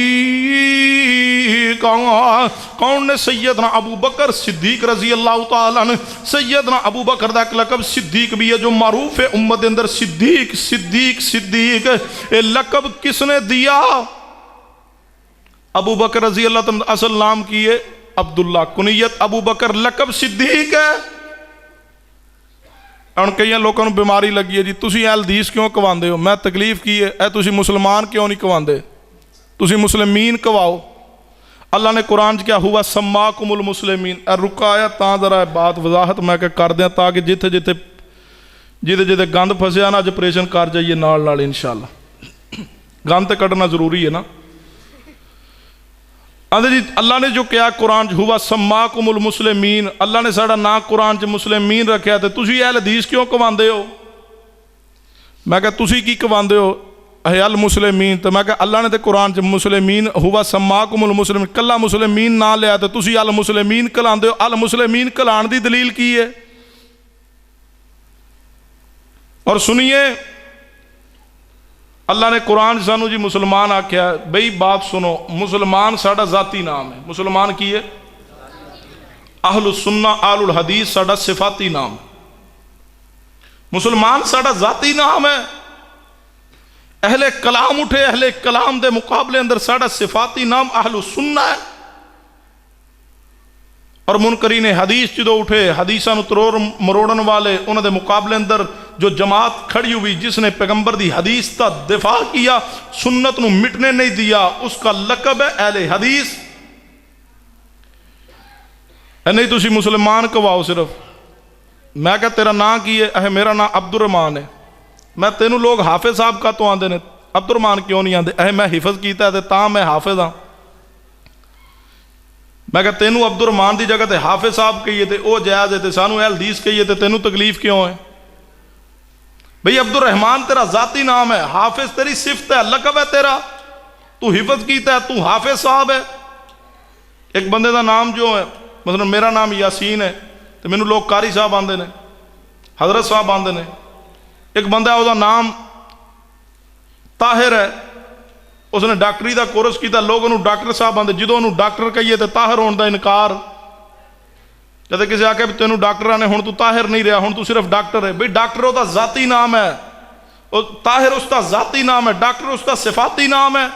کون نے؟ سیدنا ابو بکر صدیق رضی اللہ تعالیٰ عنہ. سیدنا ابو بکر دا ایک لقب صدیق بھی ہے جو معروف ہے امت اندر. صدیق صدیق صدیق لقب کس نے دیا؟ ابو بکر رضی اللہ عنہ. اصل نام کی ہے عبداللہ, کنیت ابو بکر, لقب صدیق ہے. ਹੁਣ ਕਈਆਂ ਲੋਕਾਂ ਨੂੰ ਬਿਮਾਰੀ ਲੱਗੀ ਹੈ ਜੀ, ਤੁਸੀਂ ਇਹ ਹਦੀਸ ਕਿਉਂ ਕਵਾਉਂਦੇ ਹੋ? ਮੈਂ ਤਕਲੀਫ ਕੀ ਹੈ? ਇਹ ਤੁਸੀਂ ਮੁਸਲਮਾਨ ਕਿਉਂ ਨਹੀਂ ਕਵਾਉਂਦੇ? ਤੁਸੀਂ ਮੁਸਲਮੀਨ ਕਵਾਓ। اللہ نے قرآن کیا ہوا سماکم المسلمین رکا آیا تاں ذرا بات وضاحت میں کہ کر دیں تاکہ جتھے جتھے جدے جدے گند پھسیا نا اج آپریشن کر جائیے نال نال انشاءاللہ گند تے کڈنا ضروری ہے نا۔ آندے جی اللہ نے جو کیا قرآن ہوا سماکم المسلمین، اللہ نے ساڑا نا قرآن چ مسلمین رکھیا تے تسی اہل حدیث کیوں کواندے ہو؟ میں کہا تسی کی کواندے ہو اے المسلمین؟ تو میں کہا اللہ نے تے قرآن چ مسلمین ہوا سماکم المسلمین کلا مسلمین نہ لیا تے تسی المسلمین کلاندے ہو۔ المسلمین کلان دی دلیل کی ہے؟ اور سنیے اللہ نے قرآن سانو جی مسلمان آکھیا ہے، بھئی بات سنو، مسلمان ساڑا ذاتی نام ہے۔ مسلمان کی ہے؟ اہل السنہ اہل الحدیث ساڑا صفاتی نام ہے۔ مسلمان ساڑا ذاتی نام ہے۔ اہل کلام اٹھے، اہل کلام دے مقابلے اندر ساڑا صفاتی نام اہل السنہ ہے۔ اور منکرین حدیث جدو اٹھے، حدیثاں نو تروڑ مروڑن والے، انہوں دے مقابلے اندر جو جماعت کھڑی ہوئی جس نے پیغمبر دی حدیث تا دفاع کیا، سنت نو مٹنے نہیں دیا، اس کا لقب ہے اہل حدیث۔ نہیں تسی مسلمان کواؤ صرف، میں کہا تیرا نام کی ہے؟ میرا نام عبد الرحمان ہے۔ میں تینوں لوگ حافظ صاحب کا تو آندے نے، عبد الرحمان کیوں نہیں آندے؟ میں حفظ کیتا ہے تاں میں حافظ ہاں۔ میں کہا تینوں عبد الرحمان دی جگہ تے حافظ صاحب کہیے تے او جائز ہے تے سانو اہل حدیث کہیے تے تینوں تکلیف کیوں ہے؟ بھئی عبد الرحمان تیرا ذاتی نام ہے، حافظ تیری صفت ہے، لقب ہے تیرا، تو حفظ کیتا ہے، تو حافظ صاحب ہے۔ ایک بندے دا نام جو ہے، مثلا میرا نام یاسین ہے تو مینوں لوگ قاری صاحب آندے نے، حضرت صاحب آندے نے۔ ایک بندہ ہے او دا نام طاہر ہے، اس نے ڈاکٹری دا کورس کیتا، لوگ انہوں ڈاکٹر صاحب آندے، جدو انہوں ڈاکٹر کہیے تے طاہر ہون دا انکار۔ جدے کسی آکے بھی تینوں ڈاکٹر آنے ہون تو طاہر نہیں رہا، ہون تو صرف ڈاکٹر ہے۔ بھئی ڈاکٹر ہوتا ذاتی نام ہے، طاہر اس کا ذاتی نام ہے، ڈاکٹر اس کا صفاتی نام ہے۔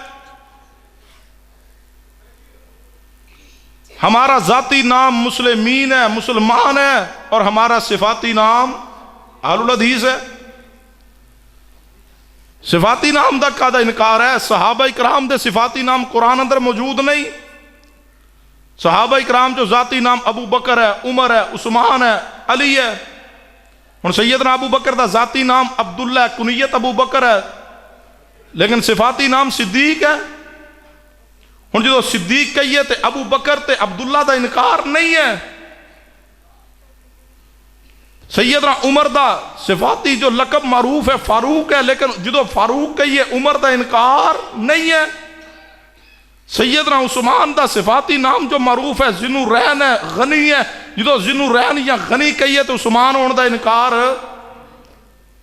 ہمارا ذاتی نام مسلمین ہے، مسلمان ہے، اور ہمارا صفاتی نام اہل الحدیث ہے۔ صفاتی نام دا کا دا انکار ہے؟ صحابہ اکرام دے صفاتی نام قرآن اندر موجود نہیں۔ صحابہ اکرام جو ذاتی نام ابو بکر ہے، عمر ہے، عثمان ہے، علی ہے۔ ہن سیدنا ابو بکر دا ذاتی نام عبداللہ ہے، کنیت ابو بکر ہے، لیکن صفاتی نام صدیق ہے۔ ہن جدو صدیق کہیے تے ابو بکر تے عبداللہ دا انکار نہیں ہے۔ سیدنا عمر دا صفاتی جو لقب معروف ہے فاروق ہے، لیکن جدو فاروق کہیے عمر دا انکار نہیں ہے۔ سیدنا عثمان دا صفاتی نام جو معروف ہے ذو الرین ہے، غنی ہے، جدو ذو الرین یا غنی کہیے تو عثمان ہون دا انکار۔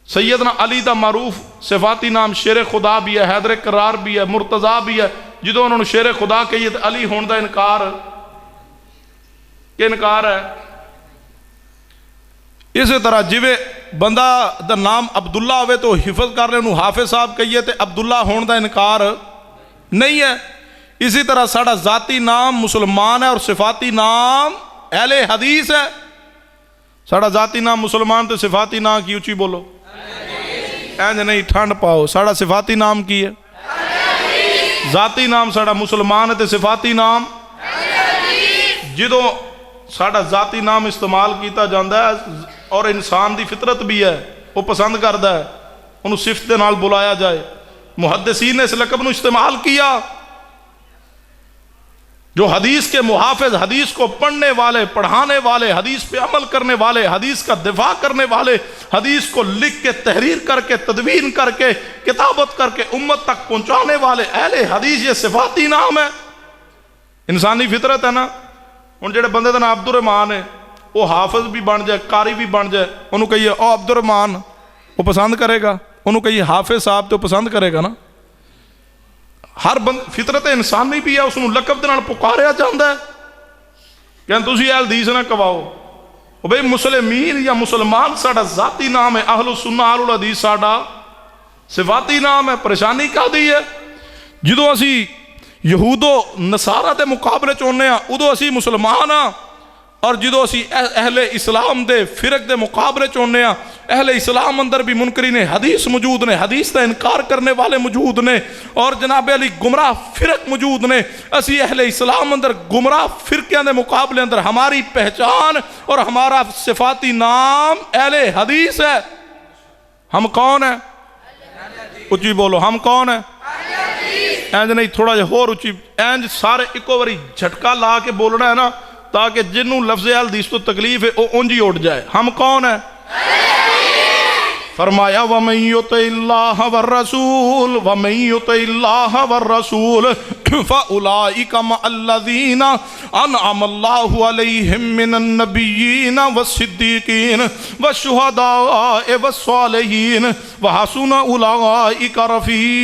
سیدنا علی دا معروف صفاتی نام شیر خدا بھی ہے، حیدر کرار بھی ہے، مرتضیٰ بھی ہے، جدو انہوں نے شیر خدا کہیے تو علی ہون دا انکار۔ کہ انکار ہے؟ اسی طرح جوے بندہ دا نام عبداللہ ہوئے تو حفظ کر لے، انہوں حافظ صاحب کہیے تے عبداللہ ہون دا انکار نہیں ہے۔ اسی طرح ساڑا ذاتی نام مسلمان ہے اور صفاتی نام اہل حدیث ہے۔ ساڑا ذاتی نام مسلمان تے صفاتی نام کی اچھی بولو، اینج نہیں ٹھنڈ پاؤ، ساڑا صفاتی نام کی ہے؟ ذاتی نام ساڑا مسلمان ہے تے صفاتی نام جدو ساڑا ذاتی نام استعمال کیتا جاندہ ہے، اور انسان دی فطرت بھی ہے، وہ پسند کردہ ہے انہوں صفت دے نال بلایا جائے۔ محدثین نے اس لقب نو استعمال کیا۔ جو حدیث کے محافظ، حدیث کو پڑھنے والے، پڑھانے والے، حدیث پہ عمل کرنے والے، حدیث کا دفاع کرنے والے، حدیث کو لکھ کے تحریر کر کے تدوین کر کے کتابت کر کے امت تک پہنچانے والے اہل حدیث، یہ صفاتی نام ہے۔ انسانی فطرت ہے نا۔ ان جڑے بندے دا نام عبد الرحمان ہے، وہ حافظ بھی بن جائے، قاری بھی بن جائے، انہوں کہیے او عبد الرحمان، وہ پسند کرے گا۔ انہوں کہیے حافظ صاحب تو پسند کرے گا نا۔ ہر فطرت انسانی بھی ہے، اس نے لقب دے نال پکاریا جاندہ ہے کہ تسی اہل حدیث نہ کواؤ۔ بھئی مسلمین یا مسلمان ساڑا ذاتی نام ہے، اہل السنہ اہل الحدیث ساڑا صفاتی نام ہے۔ پریشانی کا دی ہے جدو اسی یہود و نصارہ دے مقابلے چوننے ہیں، ادو اسی مسلمان ہاں، اور جدو اسی اہل اسلام دے فرق دے مقابلے چوننے ہیں، اہل اسلام اندر بھی منکرین حدیث موجود نے، حدیث کا انکار کرنے والے موجود نے، اور جناب علی گمراہ فرق موجود نے۔ اسی اہل اسلام اندر گمراہ فرقیاں دے مقابلے اندر ہماری پہچان اور ہمارا صفاتی نام اہل حدیث ہے۔ ہم کون ہیں؟ اچھی بولو، ہم کون ہیں؟ اینج نہیں، تھوڑا جا اور اچھی، اینج سارے ایکو باری جھٹکا لا کے بولنا ہے نا، تاکہ جنہوں لفظ حدیث تو تکلیف ہے وہ اونجی اٹھ جائے۔ ہم کون ہیں؟ فرمایا وَمَن يُطِعِ اللَّهَ وَالرَّسُولَ وَمَن يُطِعِ اللَّهَ وَالرَّسُولَ فَأُولَئِكَ مَعَ الَّذِينَ أَنْعَمَ اللَّهُ عَلَيْهِم مِّنَ النَّبِيِّينَ وَالصِّدِّيقِينَ وَالشُّهَدَاءِ وَالصَّالِحِينَ وَحَسُنَ أُولَئِكَ رَفِيقًا۔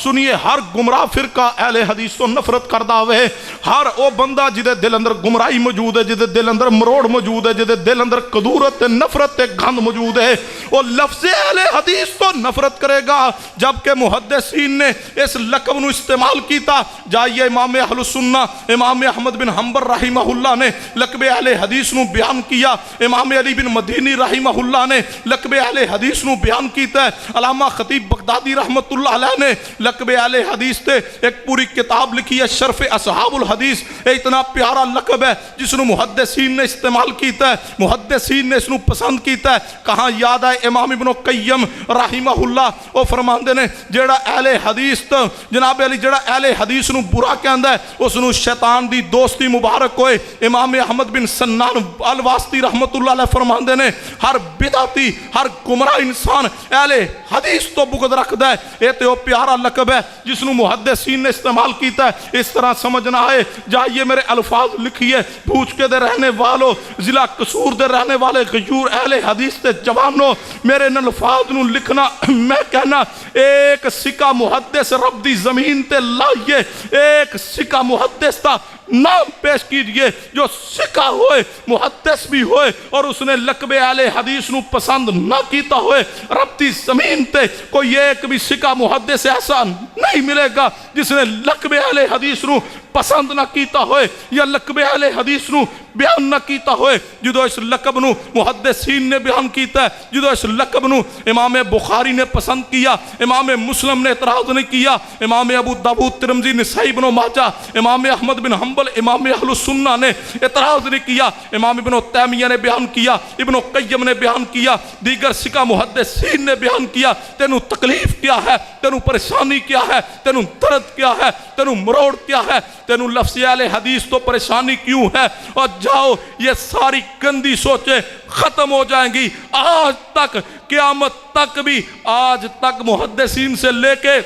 سنیے، ہر گمراہ فرقہ اہل حدیث تو نفرت کردہ ہوئے، ہر او بندہ جدے دل اندر گمراہی موجود ہے، جدے دل اندر مروڑ موجود ہے، جدے دل اندر قدورت نفرت گند موجود ہے، وہ لفظ اہل حدیث تو نفرت کرے گا۔ جبکہ محدثین نے اس لقب نو استعمال کیتا، جائیے امام اہل السنہ امام احمد بن حنبل رحمہ اللہ نے لقب اہل حدیث نو بیان کیا، امام علی بن مدینی رحمہ اللہ نے لقب اہل حدیث نو بیان کیتا ہے، علامہ خطیب بغدادی رحمت اللہ علیہ نے لقب اہل حدیث تے ایک پوری کتاب لکھی ہے، شرف اصحاب الحدیث۔ اتنا پیارا لقب ہے جس نو محدثین نے استعمال کیتا ہے، محدثین نے اس نو پسند کیتا ہے۔ کہاں یاد ہے امام ابن قیم رحمہ اللہ وہ فرماندے نے جیڑا اہل حدیث تو جناب علی جیڑا اہل حدیث نو برا کہندا ہے اس نو شیطان دی دوستی مبارک ہوئے۔ امام احمد بن سنان الواسطی رحمت اللہ علیہ فرماندے نے ہر بدعتی ہر گمراہ انسان اہل حدیث تو بغض رکھدا ہے۔ یہ تو پیارا لقب ہے جس نو محدثین نے استعمال کیتا ہے۔ اس طرح سمجھنا ہے، جائیے میرے الفاظ لکھیے، بھوج کے دے رہنے والوں، ضلع قصور دے رہنے والے غیور اہل حدیث تے جوانوں، میرے ان الفاظ نو لکھنا، میں کہنا ایک سکہ محدث رب دی زمین تے لائیے، ایک سکہ محدث تا نام پیش کیجئے جو سکہ ہوئے، محدث بھی ہوئے، اور اس نے لقب اہل حدیث نو پسند نہ کیتا ہوئے۔ رب دی زمین تے کوئی ایک بھی سکہ محدث ایسا نہیں ملے گا جس نے لقب اہل حدیث نو پسند نہ کیتا ہوئے یا لقب اہل حدیث نو بیان نہ کیتا ہوئے۔ جدو اس لقب نو محدثین نے بیان کیتا ہے، جدو اس لقب نو امام بخاری نے پسند کیا، امام مسلم نے اعتراض نہیں کیا، امام ابو داؤد ترمذی نسائی بن ماجہ، امام احمد بن حنبل امام اہل السنہ نے اعتراض نہیں کیا، امام ابن تیمیہ نے بیان کیا، ابن قیم نے بیان کیا، دیگر سکہ محدثین نے بیان کیا۔ تینوں تکلیف کیا ہے، تینوں پریشانی کیا ہے، تینوں درد کیا ہے، تینوں مروڑ کیا ہے، تینوں لفظ اہل حدیث تو پریشانی کیوں ہے؟ اور جاؤ یہ ساری گندی سوچیں ختم ہو جائیں گی۔ آج تک قیامت تک بھی، آج تک محدثین سے لے کے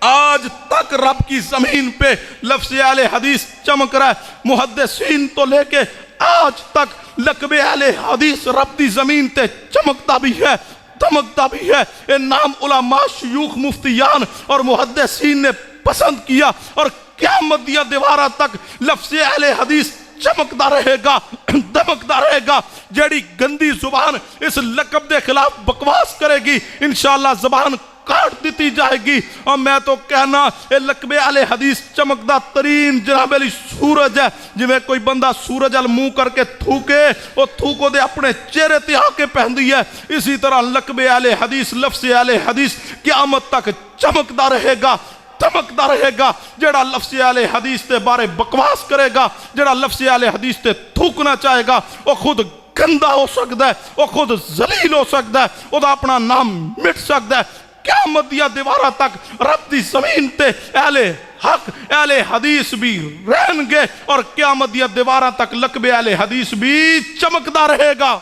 آج تک رب کی زمین پہ لفظ اہل حدیث چمک رہا ہے۔ محدثین تو لے کے آج تک لقب اہل حدیث رب دی زمین تے چمکتا بھی ہے، دمکتا بھی ہے۔ یہ نام علماء، شیوخ، مفتیان اور محدثین نے پسند کیا، اور قیامت دیا دیوارہ تک لفظ اہل حدیث چمکتا رہے گا، دمکتا رہے گا۔ جیڑی گندی زبان اس لقب دے خلاف بکواس کرے گی انشاءاللہ زبان کاٹ دیتی جائے گی۔ اور میں تو کہنا اے لقب اہل حدیث چمکدا ترین جناب علی سورج ہے، جو میں کوئی بندہ سورج ال منہ کر کے تھوکے وہ تھوکو دے اپنے چہرے تے آ کے پہندی ہے، اسی طرح لقب اہل حدیث لفظ اہل حدیث قیامت تک چمکدا رہے گا، دمکدا رہے گا۔ جڑا لفظ اہل حدیث تے بارے بکواس کرے گا، جڑا لفظ اہل حدیث تے تھوکنا چاہے گا، وہ خود گندا ہو سکتا ہے، وہ خود ذلیل ہو سکتا ہے، وہ اپنا نام مٹ سکتا ہے۔ قیامت دیا دیوارہ تک رب دی زمین تے اہل حق اہل حدیث بھی رہن گے، اور قیامت دیا دیوارہ تک لقب اہل حدیث بھی چمکدا رہے گا۔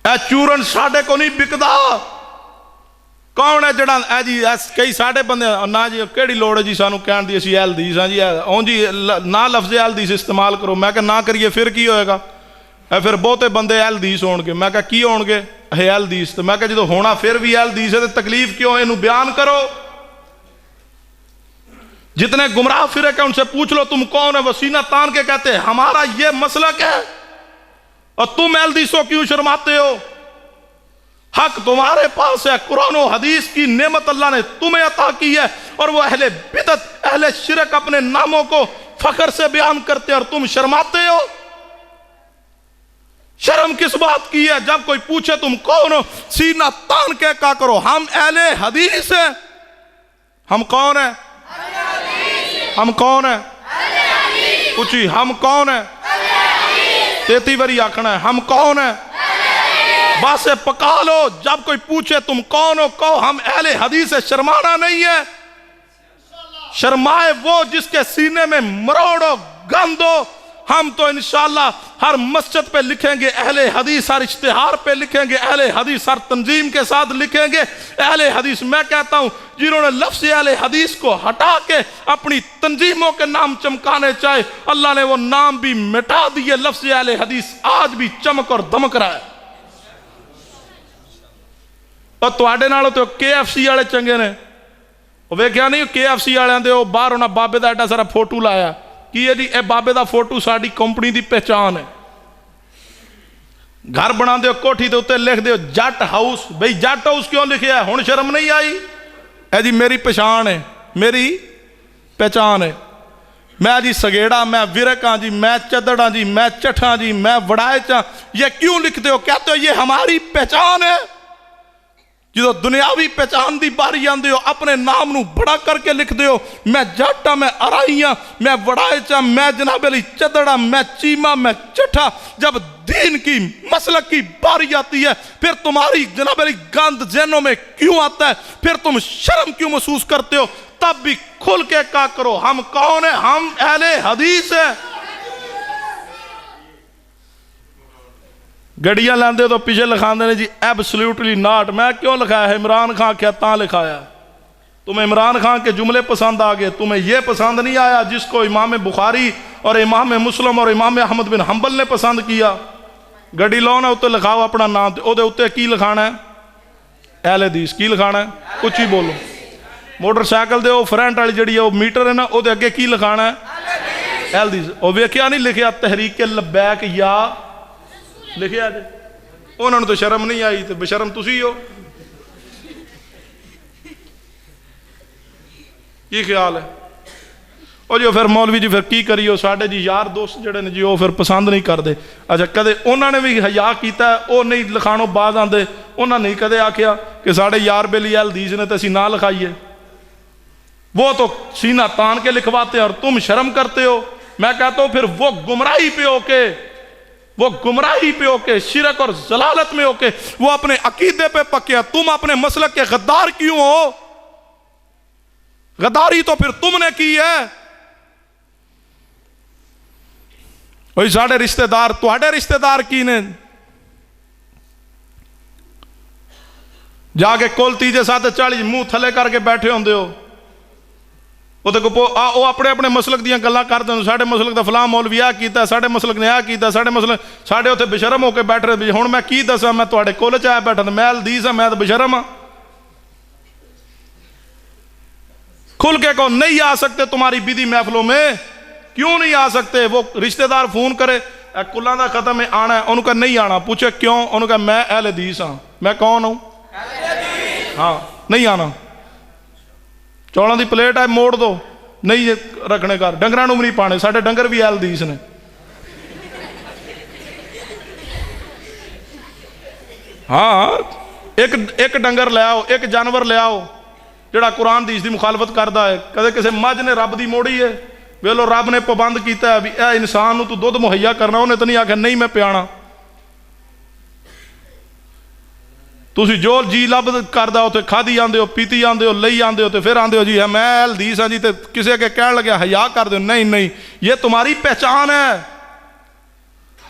اے چورن ساڑھے کو نہیں بکدا۔ کون ہے جڑا اے جی کئی ساڑھے بندے نا جی کیڑی لوڑ ہے جی سانو کہن دی اسی اہل حدیث ہاں جی اون جی نہ لفظ اہل حدیث استعمال کرو۔ میں کہ نہ کریے پھر کی ہوئے گا؟ اے پھر بہتے بندے اہل حدیث ہون گے۔ میں کہ کی ہون گے؟ اہل حدیث۔ تو میں کہ جدو ہونا پھر بھی اہل حدیث ہے تو تکلیف کیوں؟ اینو بیان کرو۔ جتنے گمراہ فرقے ان سے پوچھ لو تم کون ہے، وہ سینہ تان کے کہتے ہیں ہمارا یہ مسلک ہے، اور تم اہل حدیثوں کیوں شرماتے ہو؟ حق تمہارے پاس ہے، قرآن و حدیث کی نعمت اللہ نے تمہیں عطا کی ہے، اور وہ اہل بدعت اہل شرک اپنے ناموں کو فخر سے بیان کرتے ہیں اور تم شرماتے ہو۔ شرم کس بات کی ہے؟ جب کوئی پوچھے تم کون ہو، سینہ تان کے کہا کرو ہم اہل حدیث ہیں۔ ہم کون ہیں؟ ہم کون ہیں؟ پوچھی ہم کون ہیں؟ 33 باری آکھنا ہے ہم کون ہیں؟ باسے پکا لو، جب کوئی پوچھے تم کون ہو کہو ہم اہل حدیث ہے۔ شرمانا نہیں ہے، شرمائے وہ جس کے سینے میں مروڑ ہو، گند ہو۔ ہم تو انشاءاللہ ہر مسجد پہ لکھیں گے اہل حدیث، ہر اشتہار پہ لکھیں گے اہل حدیث، ہر تنظیم کے ساتھ لکھیں گے اہل حدیث۔ میں کہتا ہوں جنہوں نے لفظ اہل حدیث کو ہٹا کے اپنی تنظیموں کے نام چمکانے چاہے، اللہ نے وہ نام بھی مٹا دیے۔ لفظ اہل حدیث آج بھی چمک اور دمک رہا ہے۔ اور تواڈے نالوں تو KFC والے چنگے نے، وہ ویکھیا نہیں KFC والے دے وہ باہر انہاں بابے دا ایڈا سارا فوٹو لایا کی ہے جی اے بابے دا فوٹو ساڈی کمپنی دی پہچان ہے۔ گھر بنا دیو کوٹھی دے اوتے لکھ دیو جٹ ہاؤس، بھئی جٹ ہاؤس کیوں لکھیا ہے؟ ہن شرم نہیں آئی؟ اے جی میری پہچان ہے، میری پہچان ہے، میں جی سگیڑا، میں ورک ہاں جی، میں چدڑ ہاں جی، میں چٹھ ہاں جی، میں وڑائچ ہاں۔ یہ کیوں لکھتے ہو؟ کہتے ہو یہ ہماری پہچان ہے۔ جدو دنیاوی پہچان دی باری آندے ہو اپنے نام نو بڑا کر کے لکھ دے ہو، میں جاٹا، میں ارائیاں، میں وڑائچا، میں جناب علی چدڑا، میں چیما، میں چٹھا۔ جب دین کی مسلک کی باری آتی ہے پھر تمہاری جناب علی گند ذہنوں میں کیوں آتا ہے؟ پھر تم شرم کیوں محسوس کرتے ہو؟ تب بھی کھل کے کہا کرو ہم کون ہیں؟ ہم اہل حدیث ہیں۔ گڑیاں لاندے تو پیچھے لکھاندے نے جی ایبسلیوٹلی ناٹ۔ میں کیوں لکھایا ہے؟ عمران خان کیا تاں لکھایا؟ تمہیں عمران خان کے جملے پسند آگئے، تمہیں یہ پسند نہیں آیا جس کو امام بخاری اور امام مسلم اور امام احمد بن حنبل نے پسند کیا؟ گڑی لاؤ اُتے لکھاؤ اپنا نام، او دے اُتے کی لکھانا ہے؟ اہل حدیث۔ کی لکھانا ہے؟ کچھ ہی بولو۔ موٹر سائیکل دے او فرنٹ والی جڑی ہے او میٹر ہے نا، او دے اگے کی لکھانا ہے؟ اہل حدیث۔ او ویکھیا نہیں لکھیا تحریک لبیک یا لکھیا جی؟ انہوں نے تو شرم نہیں آئی، تو بشرم تسی ہو۔ یہ خیال ہے؟ اور جو پھر مولوی جی پھر کی کریو، ساڑھے جی یار دوست جڑے نے جی وہ پھر پسند نہیں کر دے۔ اچھا کدے انہوں نے بھی حیا کیتا ہے، وہ نہیں لکھانوں بعد آندے، انہوں نے کدے آکھیا کہ ساڑھے یار بیلی اہل حدیث نے تو اسی نہ لکھائیے۔ وہ تو سینہ تان کے لکھواتے ہیں اور تم شرم کرتے ہو۔ میں کہتا ہوں پھر وہ گمراہی پہ ہو کے، وہ گمراہی پہ ہو کے، شرک اور ضلالت میں ہو کے، وہ اپنے عقیدے پہ پکے، تم اپنے مسلک کے غدار کیوں ہو؟ غداری تو پھر تم نے کی ہے۔ وہی ساڑھے رشتہ دار، تواڈے رشتہ دار کی نے جا کے کول تیجے ساتھ 40 منہ تھلے کر کے بیٹھے ہوندے ہو، وہ اپنے اپنے مسلک دیاں گلاں کر دیں، ساڑھے مسلک دا فلاں مولوی آ کیتا، ساڑھے مسلک نے آ کیتا، ساڑھے مسلک ساڑھے ہوتے بشرم ہو کے بیٹھ رہے۔ ہن میں کی دساں؟ میں تواڈے کول چ آیا بیٹھا، میں اہل حدیث ہاں، میں تو بشرم ہاں۔ کھل کے کہو نہیں آ سکتے تمہاری بیدی محفلوں میں۔ کیوں نہیں آ سکتے؟ وہ رشتہ دار فون کرے کلاں دا ختم ہے آنا ہے، انہوں کا نہیں آنا، پوچھے کیوں؟ انہوں کا میں اہل حدیث ہاں۔ میں کون ہوں؟ ہاں، نہیں آنا۔ چوڑوں دی پلیٹ ہے موڑ دو، نہیں رکھنے کا، ڈنگراں نوں نہیں پانے، ساڈے ڈنگر بھی اہل حدیث نے۔ ہاں، ایک ڈنگر لے آؤ، ایک جانور لے آؤ جڑا قرآن حدیث دی مخالفت کردا ہے۔ کدے کسے مجھ نے رب دی موڑی ہے؟ ویلو رب نے پابند کیتا ہے بھی اے انسان نوں تو دودھ مہیا کرنا، انہیں تو نہیں آکھیا نہیں میں پیانا۔ تسی جو جی لب کردا ہو تے کھادی آندے ہو، پیتی آندے ہو، لئی آندے ہو، تے پھر آندے ہو جی میں اہل حدیث ہاں جی، تے کسے کے کہن لگے حیا کر دے۔ نہیں نہیں، یہ تمہاری پہچان ہے۔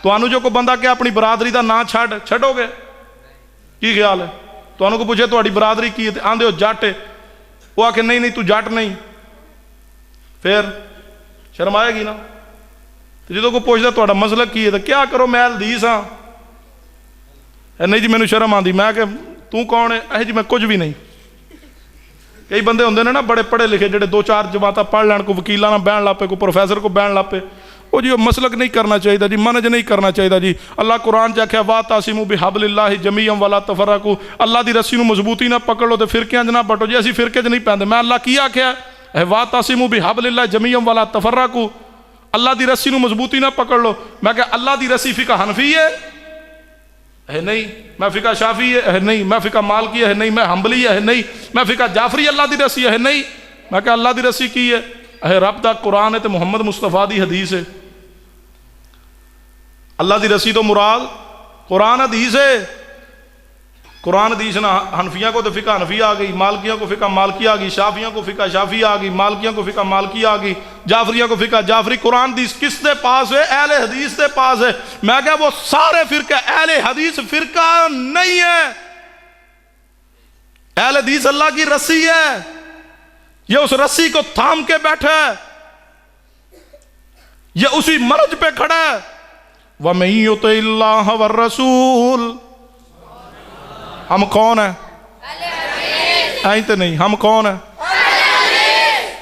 تانوں جو کو بندہ کہ اپنی برادری دا نام چھڈو گے؟ کی خیال ہے؟ تانوں کو پوچھے تہاڈی برادری کی ہے، آندے ہو جٹ، وہ آکھے نہیں نہیں تو جٹ نہیں، پھر شرم آئے گی نا۔ جدوں کو پوچھتا تہاڈا مسلک کی ہے تو کیا کرو میں اہل حدیث ہاں؟ نہیں جی مینوں شرم آندی۔ میں کہ تو کون ہے؟ جی میں کچھ بھی نہیں۔ کئی بندے ہوندے نے نا بڑے پڑھے لکھے جڑے 2-4 جماعتاں پڑھ لین، کوئی وکیلاں نال بہن لاپے، کوئی پروفیسر کو بہن لاپے، وہ جی مسلک نہیں کرنا چاہیے جی، منج نہیں کرنا چاہیے جی۔ اللہ قرآن چ آکھیا واعتصموا بحبل اللہ جمیعا ولا تفرقوا، اللہ دی رسی نو مضبوطی نہ پکڑ لو تے فرقیاں چ نہ بٹو جی، اسی فرقے چ نہیں پیندے۔ میں اللہ کی آکھیا ہے واعتصموا بحبل اللہ جمیعا ولا تفرقوا، اللہ دی رسی نو مضبوطی نہ پکڑ لو۔ میں کہ اللہ دی رسی فقہ حنفی ہے نہیں، میں فقہ شافعی ہے نہیں، میں فقہ مالکی ہے نہیں، میں حنبلی ہے نہیں، میں فقہ جعفری اللہ دی رسی ہے نہیں۔ میں کہ اللہ دی رسی کی ہے؟ رب دا قرآن ہے تے محمد مصطفیٰ دی حدیث ہے۔ اللہ دی رسی تو مراد قرآن حدیث ہے۔ قرآن حدیث نہ حنفیہ کو تو فقہ حنفی آ گئی، مالکیوں کو فقہ مالکی آ گئی، شافیوں کو فقہ شافی آ گئی، مالکیوں کو فقہ مالکی آ گئی، جعفریوں کو فقہ جعفری۔ قرآن حدیث کس دے پاس ہے؟ اہل حدیث دے پاس ہے۔ میں کہا وہ سارے فرقہ، اہل حدیث فرقہ نہیں ہے۔ اہل حدیث اللہ کی رسی ہے، یہ اس رسی کو تھام کے بیٹھا ہے، یہ اسی مرج پہ کھڑا ہے۔ وَمَن يُطِعِ اللَّهَ وَالرَّسُولَ، ہم کون ہیں؟ ایں تے نہیں، ہم کون ہیں؟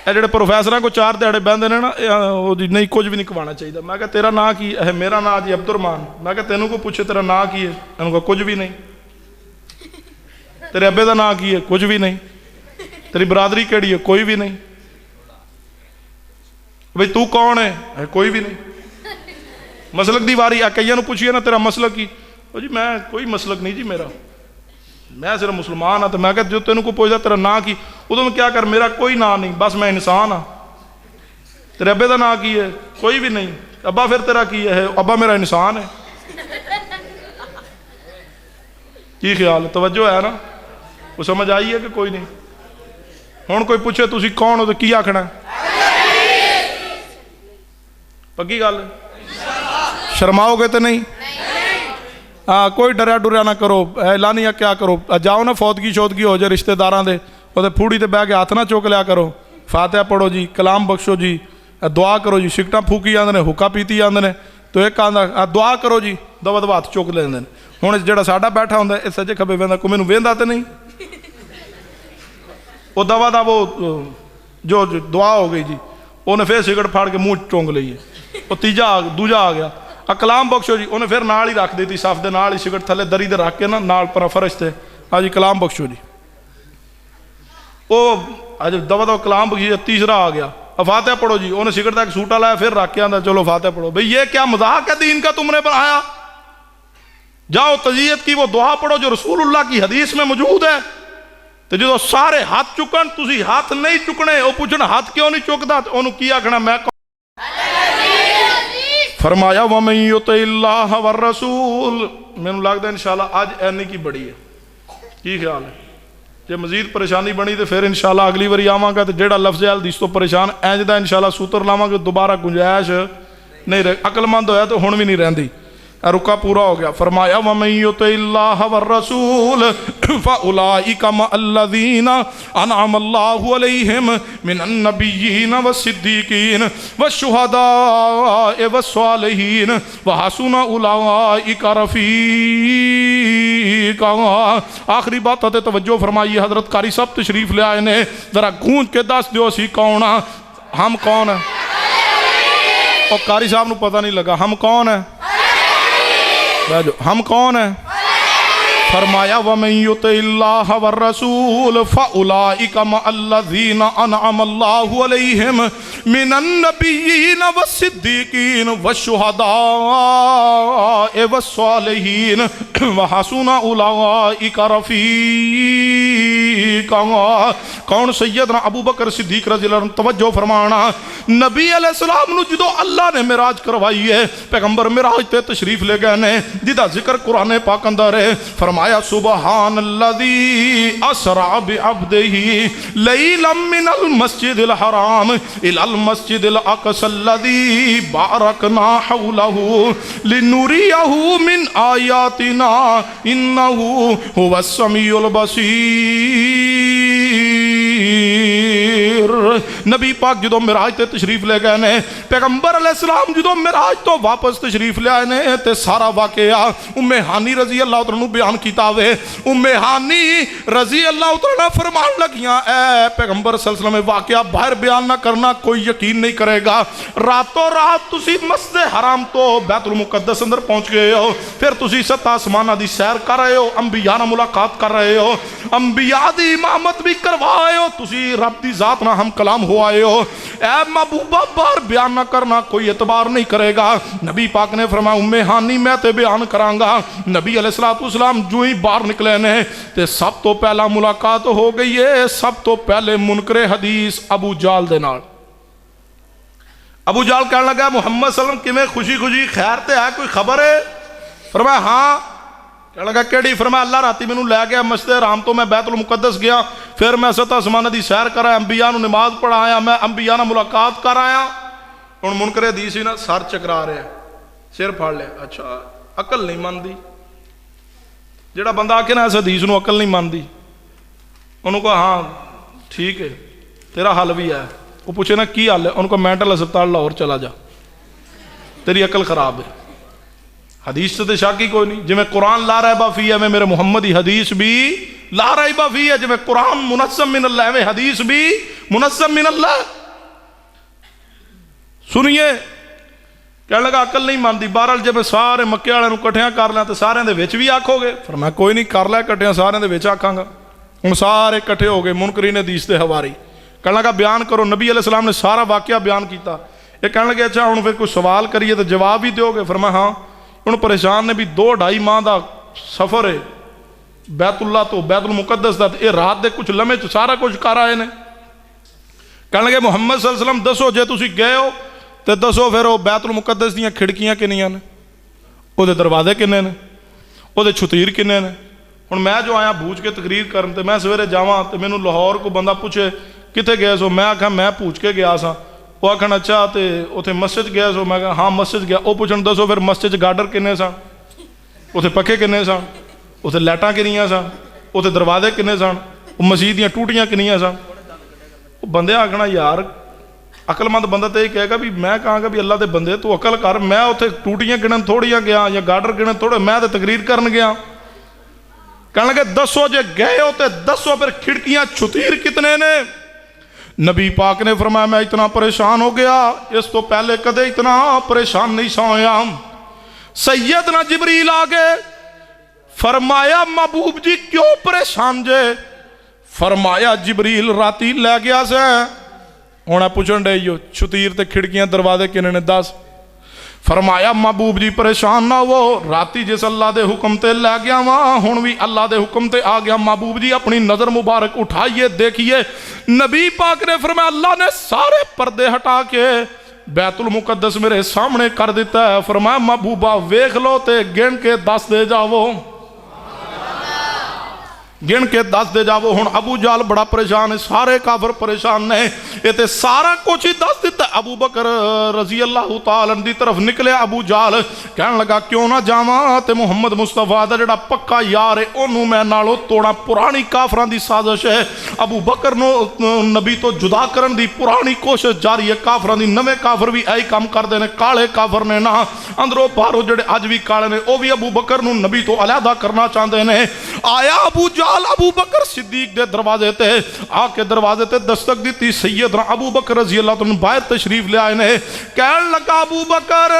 اے جڑے پروفیسراں کو 4 دیہڑے بہندے نے نا، وہ جی نہیں کچھ بھی نہیں کوانا چاہیے۔ میں کہا تیرا نام کی ہے؟ میرا نام جی عبد الرحمان۔ میں کہا تینوں کو پوچھے تیرا نام کی ہے؟ انہوں کہا کچھ بھی نہیں۔ تیرے ابے دا نام کی ہے؟ کچھ بھی نہیں۔ تیری برادری کیڑی ہے؟ کوئی بھی نہیں۔ بھئی تو کون ہے؟ کوئی بھی نہیں۔ مسلک دی واری کئیاں نو پوچھئے نا تیرا مسلک کی، جی میں کوئی مسلک نہیں جی میرا، میں صرف مسلمان ہاں۔ تو میں کہتا جو تینوں کو پوچھتا تیرا نام کی، ادھوں میں کیا کر، میرا کوئی نام نہیں، بس میں انسان ہاں۔ تیرے ابے دا نام کی ہے؟ کوئی بھی نہیں۔ ابا پھر تیرا کی ہے؟ ابا میرا انسان ہے۔ کی خیال ہے؟ توجہ ہے نا؟ وہ سمجھ آئی ہے کہ کوئی نہیں؟ ہون کوئی پوچھے تسی کون ہو تو کی آکھنا ہے؟ پکی گل ہے؟ شرماؤ گے تو نہیں؟ کوئی ڈریا ڈریا نہ کرو، اعلانیہ کیا کرو، جاؤ نا فوتگی شودگی ہو جائے رشتہ داراں دے، وہ پھوڑی تے بہ کے ہاتھ نہ چوک لیا کرو، فاتحہ پڑھو جی، کلام بخشو جی، دعا کرو جی، سگٹاں پھوکی آندے نے، حکا پیتی آندے نے، تو ایک آندا دعا کرو جی، دوا دوا ہاتھ چوک لیندے نے۔ ہن جڑا ساڈا بیٹھا ہوندا ہے سجے کھبے ویندا، کوئی مینوں ویندا تے نہیں، وہ دوا دا وہ جو دعا ہو گئی جی، انہیں پھر سگٹ پھاڑ کے منہ چونگ لئیے، وہ دوجا آ گیا، کلام بخشو جی، انہیں پھر نال ہی رکھ دیتی، صاف دے نال ہی سگٹ تھلے دری دے رکھ کے نا نال پر فرش تے، جی کلام بخشو جی، وہ دوا کلام بخشی، تیسرا آ گیا، فاتحہ پڑھو جی، انہیں سگٹ تک سوٹا لایا پھر رکھ کے آندا چلو فاتحہ پڑھو۔ بھئی یہ کیا مذاق ہے دین کا تم نے بنایا؟ جاؤ تزیت کی وہ دعا پڑھو جو رسول اللہ کی حدیث میں موجود ہے۔ تو جو سارے ہاتھ چکن تسی ہاتھ نہیں چکنے، وہ پوچھنا ہاتھ کیوں نہیں چکدا، انہوں کی آکھنا میں فرمایا وَمَن يُطِعِ اللَّهَ وَالرَّسُولَ۔ میں نے لگتا ہے انشاءاللہ آج اینی کی بڑی ہے، کی خیال ہے؟ جے مزید پریشانی بنی تو پھر انشاءاللہ اگلی واری آواں گا تو جیڑا لفظ حدیث تو پریشان اینجدہ انشاءاللہ سوتر لاواں گا، دوبارہ گنجائش نہیں رہ، عقل مند ہویا تو ہن بھی نہیں رہندی۔ رکا پورا ہو گیا۔ فرمایا وَمَن يُطِعِ اللَّهَ وَالرَّسُولَ فَأُولَئِكَ مَعَ الَّذِينَ أَنْعَمَ اللَّهُ عَلَيْهِمْ مِنَ النَّبِيِّينَ وَالصِّدِّيقِينَ وَالشُّهَدَاءِ وَالصَّالِحِينَ وَحَسُنَ أُولَئِكَ رَفِيقًا۔ آخری بات ہے توجہ فرمائیے، حضرت قاری صاحب تشریف لے آئے نے، ذرا گونج کے دس دیو سی کون ہیں؟ ہم کون ہیں؟ اور قاری صاحب نو پتہ نہیں لگا ہم کون ہیں؟ ہم کون ہیں؟ فرمایا وَمَن يُطِعِ اللَّهَ وَالرَّسُولَ فَأُولَئِكَ مَعَ الَّذِينَ أَنْعَمَ اللَّهُ عَلَيْهِمْ مِنَ النَّبِيِّينَ وَالصِّدِّيقِينَ وَالشُّهَدَاءِ وَالصَّالِحِينَ وَحَسُنَ أُولَئِكَ رَفِيقًا۔ کون؟ سیدنا ابو بکر صدیق رضی اللہ عنہ۔ توجہ فرمانا، نبی علیہ السلام نو جدو اللہ نے معراج کروائی ہے، پیغمبر معراج تے تشریف لے گئے نے، جدا ذکر قرآن پاک اندر ہے۔ فرمایا سبحان الذی اسرا بعبدہ لیلا من المسجد الحرام الى المسجد الاقصى الذی بارکنا حولہ لنریہ من آیاتنا انہ هو السمیع البصیر۔ نبی پاک جدو معراج تے تشریف لے گئے نے پیغمبر علیہ السلام جدو معراج تو واپس تشریف لے آئے نے تے سارا واقعہ ام ہانی رضی اللہ عنہ بیان کیتا ہوئے ام ہانی رضی اللہ عنہ فرمان لگیاں اے پیغمبر صلی اللہ علیہ وسلم واقعہ باہر بیان نہ کرنا کوئی یقین نہیں کرے گا راتوں رات تسی مسجد حرام تو بیت المقدس اندر پہنچ گئے ہو پھر تسی سات آسمانہ دی سیر کر رہے ہو انبیاء نہ ملاقات کر رہے ہو انبیاء دی امامت بھی کروائے ہو تسی رب دی ذات نہ ہم کلام ہو آئے ہو اے محبوبہ باہر بیان نہ کرنا کوئی اعتبار نہیں کرے گا نبی پاک نے فرمایا ام ہانی میں تے بیان کروں گا نبی علیہ السلام جو ہی باہر نکلے نے تے سب تو پہلا ملاقات ہو گئی ہے سب تو پہلے منکر حدیث ابو جال دے نال ابو جال کہنے لگا محمد صلی اللہ علیہ وسلم کی میں خوشی خوشی خیر تے ہے کوئی خبر ہے فرمایا ہاں کہنے لگا کیڑی فرمایا اللہ راتی میں لے گیا مسجد حرام تو میں بیت المقدس گیا پھر میں ستا آسمانہ دی سیر کر آیا انبیاء نو نماز پڑھایا میں انبیاء نو ملاقات کر آیا ان منکر حدیث ہی نا سر چکرا رہے ہیں سر پھاڑ لے اچھا عقل نہیں ماندی جڑا بندہ آکے نا اس حدیث نو عقل نہیں ماندی انہوں کو ہاں ٹھیک ہے تیرا حل بھی ہے وہ پوچھے نا کی حل ہے ان کو مینٹل ہسپتال لاہور چلا جا تیری عقل خراب ہے حدیث سے شاکی کوئی نہیں جی میں قرآن لا ریبہ فی ہے میں میرے محمدی حدیث بھی لا ریبہ فی ہے جی میں قرآن منظم من اللہ ہے حدیث بھی منظم من اللہ سنیے کہنے لگا عقل نہیں مانتی بہرحال جب میں سارے مکے والے کٹھیاں کر لیں تو سارے دے وچ بھی آکھو گے فرمایا کوئی نہیں کر لے کٹھیاں سارے دے وچ آکھاں گا ہم سارے کٹھے ہو گئے منکرین حدیث دے حواری کہنے لگا بیان کرو نبی علیہ السلام نے سارا واقعہ بیان کیتا یہ کہنے لگے اچھا ہوں پھر کوئی سوال کریے تو جواب بھی دیو گے فرمایا ہاں ان پریشان نے بھی 2-2.5 ماہ دا سفر ہے بیت اللہ تو بیت المقدس دا یہ رات دے کچھ لمحے تو سارا کچھ کر آئے نے کہنے لگے محمد صلی اللہ علیہ وسلم دسو جے تسی گئے ہو تو دسو پھر وہ بیت المقدس دیاں کھڑکیاں کنیاں نے وہ دے دروازے کنے نے وہ دے چھتیر کنے نے ہن میں جو آیا بھوج کے تقریر کرن تے میں سویرے جاواں تے مینوں لاہور کو بندہ پوچھے کتے گئے سو میں آکھاں میں پوچھ کے گیا سا وہ آکھن اچھا تے اوتھے مسجد گیا سو میں کہا ہاں مسجد گیا وہ پوچھن دسو پھر مسجد گارڈر کنے سن اوتھے پکے کنے سن اوتھے لائٹاں کنیاں سن اوتھے دروازے کنے سن مسجد دیاں ٹوٹیاں کنیاں سن وہ بندے آکھنا یار عقل مند بندہ تو یہ کہے گا بھی میں کہاں گا بھی اللہ دے بندے تو عقل کر میں اوتھے ٹوٹیاں گنن تھوڑیاں گیا یا گارڈر گنن تھوڑے میں تے تقریر کرن گیا کہنے لگے دسو جے گئے ہوتے دسو پھر کھڑکیاں چھتیر کتنے نے نبی پاک نے فرمایا میں اتنا پریشان ہو گیا اس تو پہلے کدے اتنا پریشان نہیں سویا سیدنا جبریل آگے فرمایا محبوب جی کیوں پریشان جے فرمایا جبریل راتی لے گیا سے ہونا پوچھن ڈے یو چھتیر تے کھڑکیاں دروازے کنے نے 10 فرمایا محبوب جی پریشان نہ وہ راتی جس اللہ دے حکم تے لے گیا وہاں ہون بھی اللہ دے حکم تے آ گیا محبوب جی اپنی نظر مبارک اٹھائیے دیکھیے نبی پاک نے فرمایا اللہ نے سارے پردے ہٹا کے بیت المقدس میرے سامنے کر دیتا ہے فرمایا محبوبہ ویکھ لو تے گن کے 10 دے جاؤ گن کے 10 دے جاؤ ہن ابو جال بڑا پریشان ہے سارے کافر پریشان نے یہ تے سارا کچھ ہی 10 دیتا ہے ابو بکر رضی اللہ تعالیٰ دی طرف نکلے ابو جال کہنے لگا کیوں نہ جاواں تے محمد مصطفیٰ دا جڑا پکا یار ہے انہوں میں نالو توڑا پرانی کافران دی سازش ہے ابو بکر نو نبی تو جدا کرن دی پرانی کوشش جاری ہے کافران دی نوے کافر بھی ایک کام کر دینے کالے کافر نے نا اندروں بارو جڑے آج بھی کالے نے او بھی ابو بکر نو نبی تو علیحدہ کرنا چاہتے نے آیا ابو جال ابو بکر صدیق دے دروازے تے آ کے دروازے تے دستک دیتی سیدنا ابو بکر رضی اللہ عنہ باہر تشریف لے آئے نے کہنے لگا ابو بکر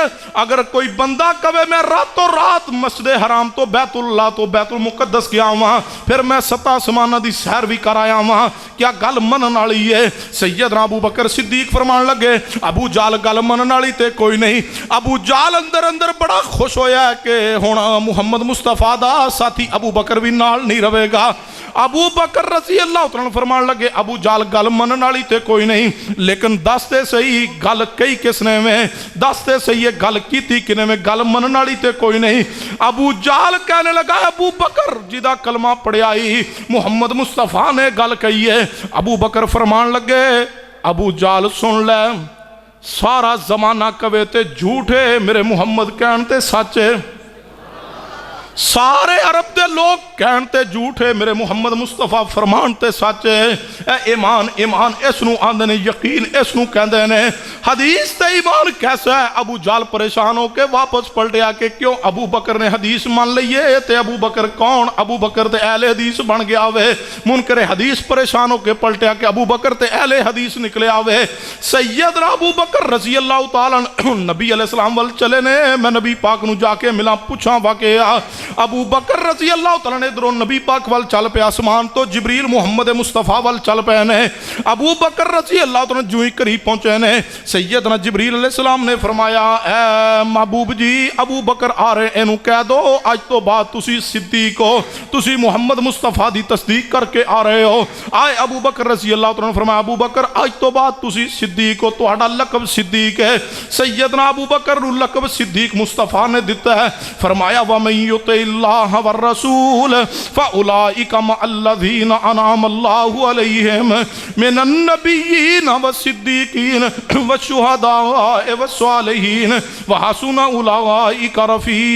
اگر کوئی بندہ کبے میں راتوں رات مسجد حرام تو بیت اللہ تو بیت المقدس کیا وہاں پھر میں 7 آسمانہ دی سیر بھی کرایا وہاں کیا گل منن والی ہے سیدنا ابو بکر صدیق فرمان لگے ابو جال گل منن والی تے کوئی نہیں ابو جال اندر اندر بڑا خوش ہویا ہے کہ ہونا محمد مصطفیٰ دا ساتھی ابو بکر بھی نال نہیں رہے گا ابو بکر رضی اللہ عنہ فرمان لگے ابو جال گل منن والی تے کوئی نہیں لیکن دستے صحیح گل کئی کس نے میں دستے صحیح گل کیتی کنے میں گل منن والی تے کوئی نہیں ابو جال کہنے لگا ابو بکر جدا کلمہ پڑھائی محمد مصطفیٰ نے گل کہی ہے ابو بکر فرمان لگے ابو جال سن لے سارا زمانہ کبے تے جھوٹے میرے محمد کہن تے سچے سارے عرب دے لوگ کہن تے جھوٹ ہے، میرے محمد مصطفیٰ فرمان تے سچ ہے۔ اے ایمان ایمان اس نو آندے نے، یقین اس نو کہندے نے۔ حدیث تے ایمان کیسا ہے؟ ابو جال پریشان ہو کے واپس پلٹیا کہ کیوں ابو بکر نے حدیث مان لئیے تے ابو بکر کون؟ ابو بکر تے اہل حدیث بن گیا وے۔ منکر حدیث پریشان ہو کے پلٹیا کہ ابو بکر تے اہل حدیث نکلے آوے۔ سیدنا ابو بکر رضی اللہ تعالیٰ نبی علیہ السلام وال چلے نے، میں نبی پاک نو جا کے ملا پوچھاں واقعہ۔ ابو بکر رضی اللہ تعالیٰ نے ادھروں نبی پاک وال چل پہ، آسمان تو جبریل محمد مصطفیٰ وال چل پہ نے۔ ابو بکر رضی اللہ تعالیٰ جو ہی قریب پہنچے نے، سیدنا جبریل علیہ السلام نے فرمایا اے محبوب جی ابو بکر آ رہے، اینو کہہ دو آج تو بعد تسی صدیق ہو، تسی محمد مصطفیٰ دی تصدیق کر کے آ رہے ہو۔ آئے ابو بکر رضی اللہ تعالیٰ نے فرمایا ابو بکر آج تو بعد تسی صدیق ہو، تو آڑا لقب صدیق ہے۔ سیدنا ابو بکر رو لقب صدیق مصطفیٰ نے دیتا ہے۔ فرمایا وَمَن يُطِعِ اللَّهَ وَالرَّسُولَ فَأُولَئِكَ مَعَ الَّذِينَ أَنْعَمَ اللَّهُ عَلَيْهِمْ مِنَ النَّبِيِّينَ وَالصِّدِّيقِينَ وَالشُّهَدَاءِ وَالصَّالِحِينَ وَحَسُنَ أُولَئِكَ رَفِيقًا۔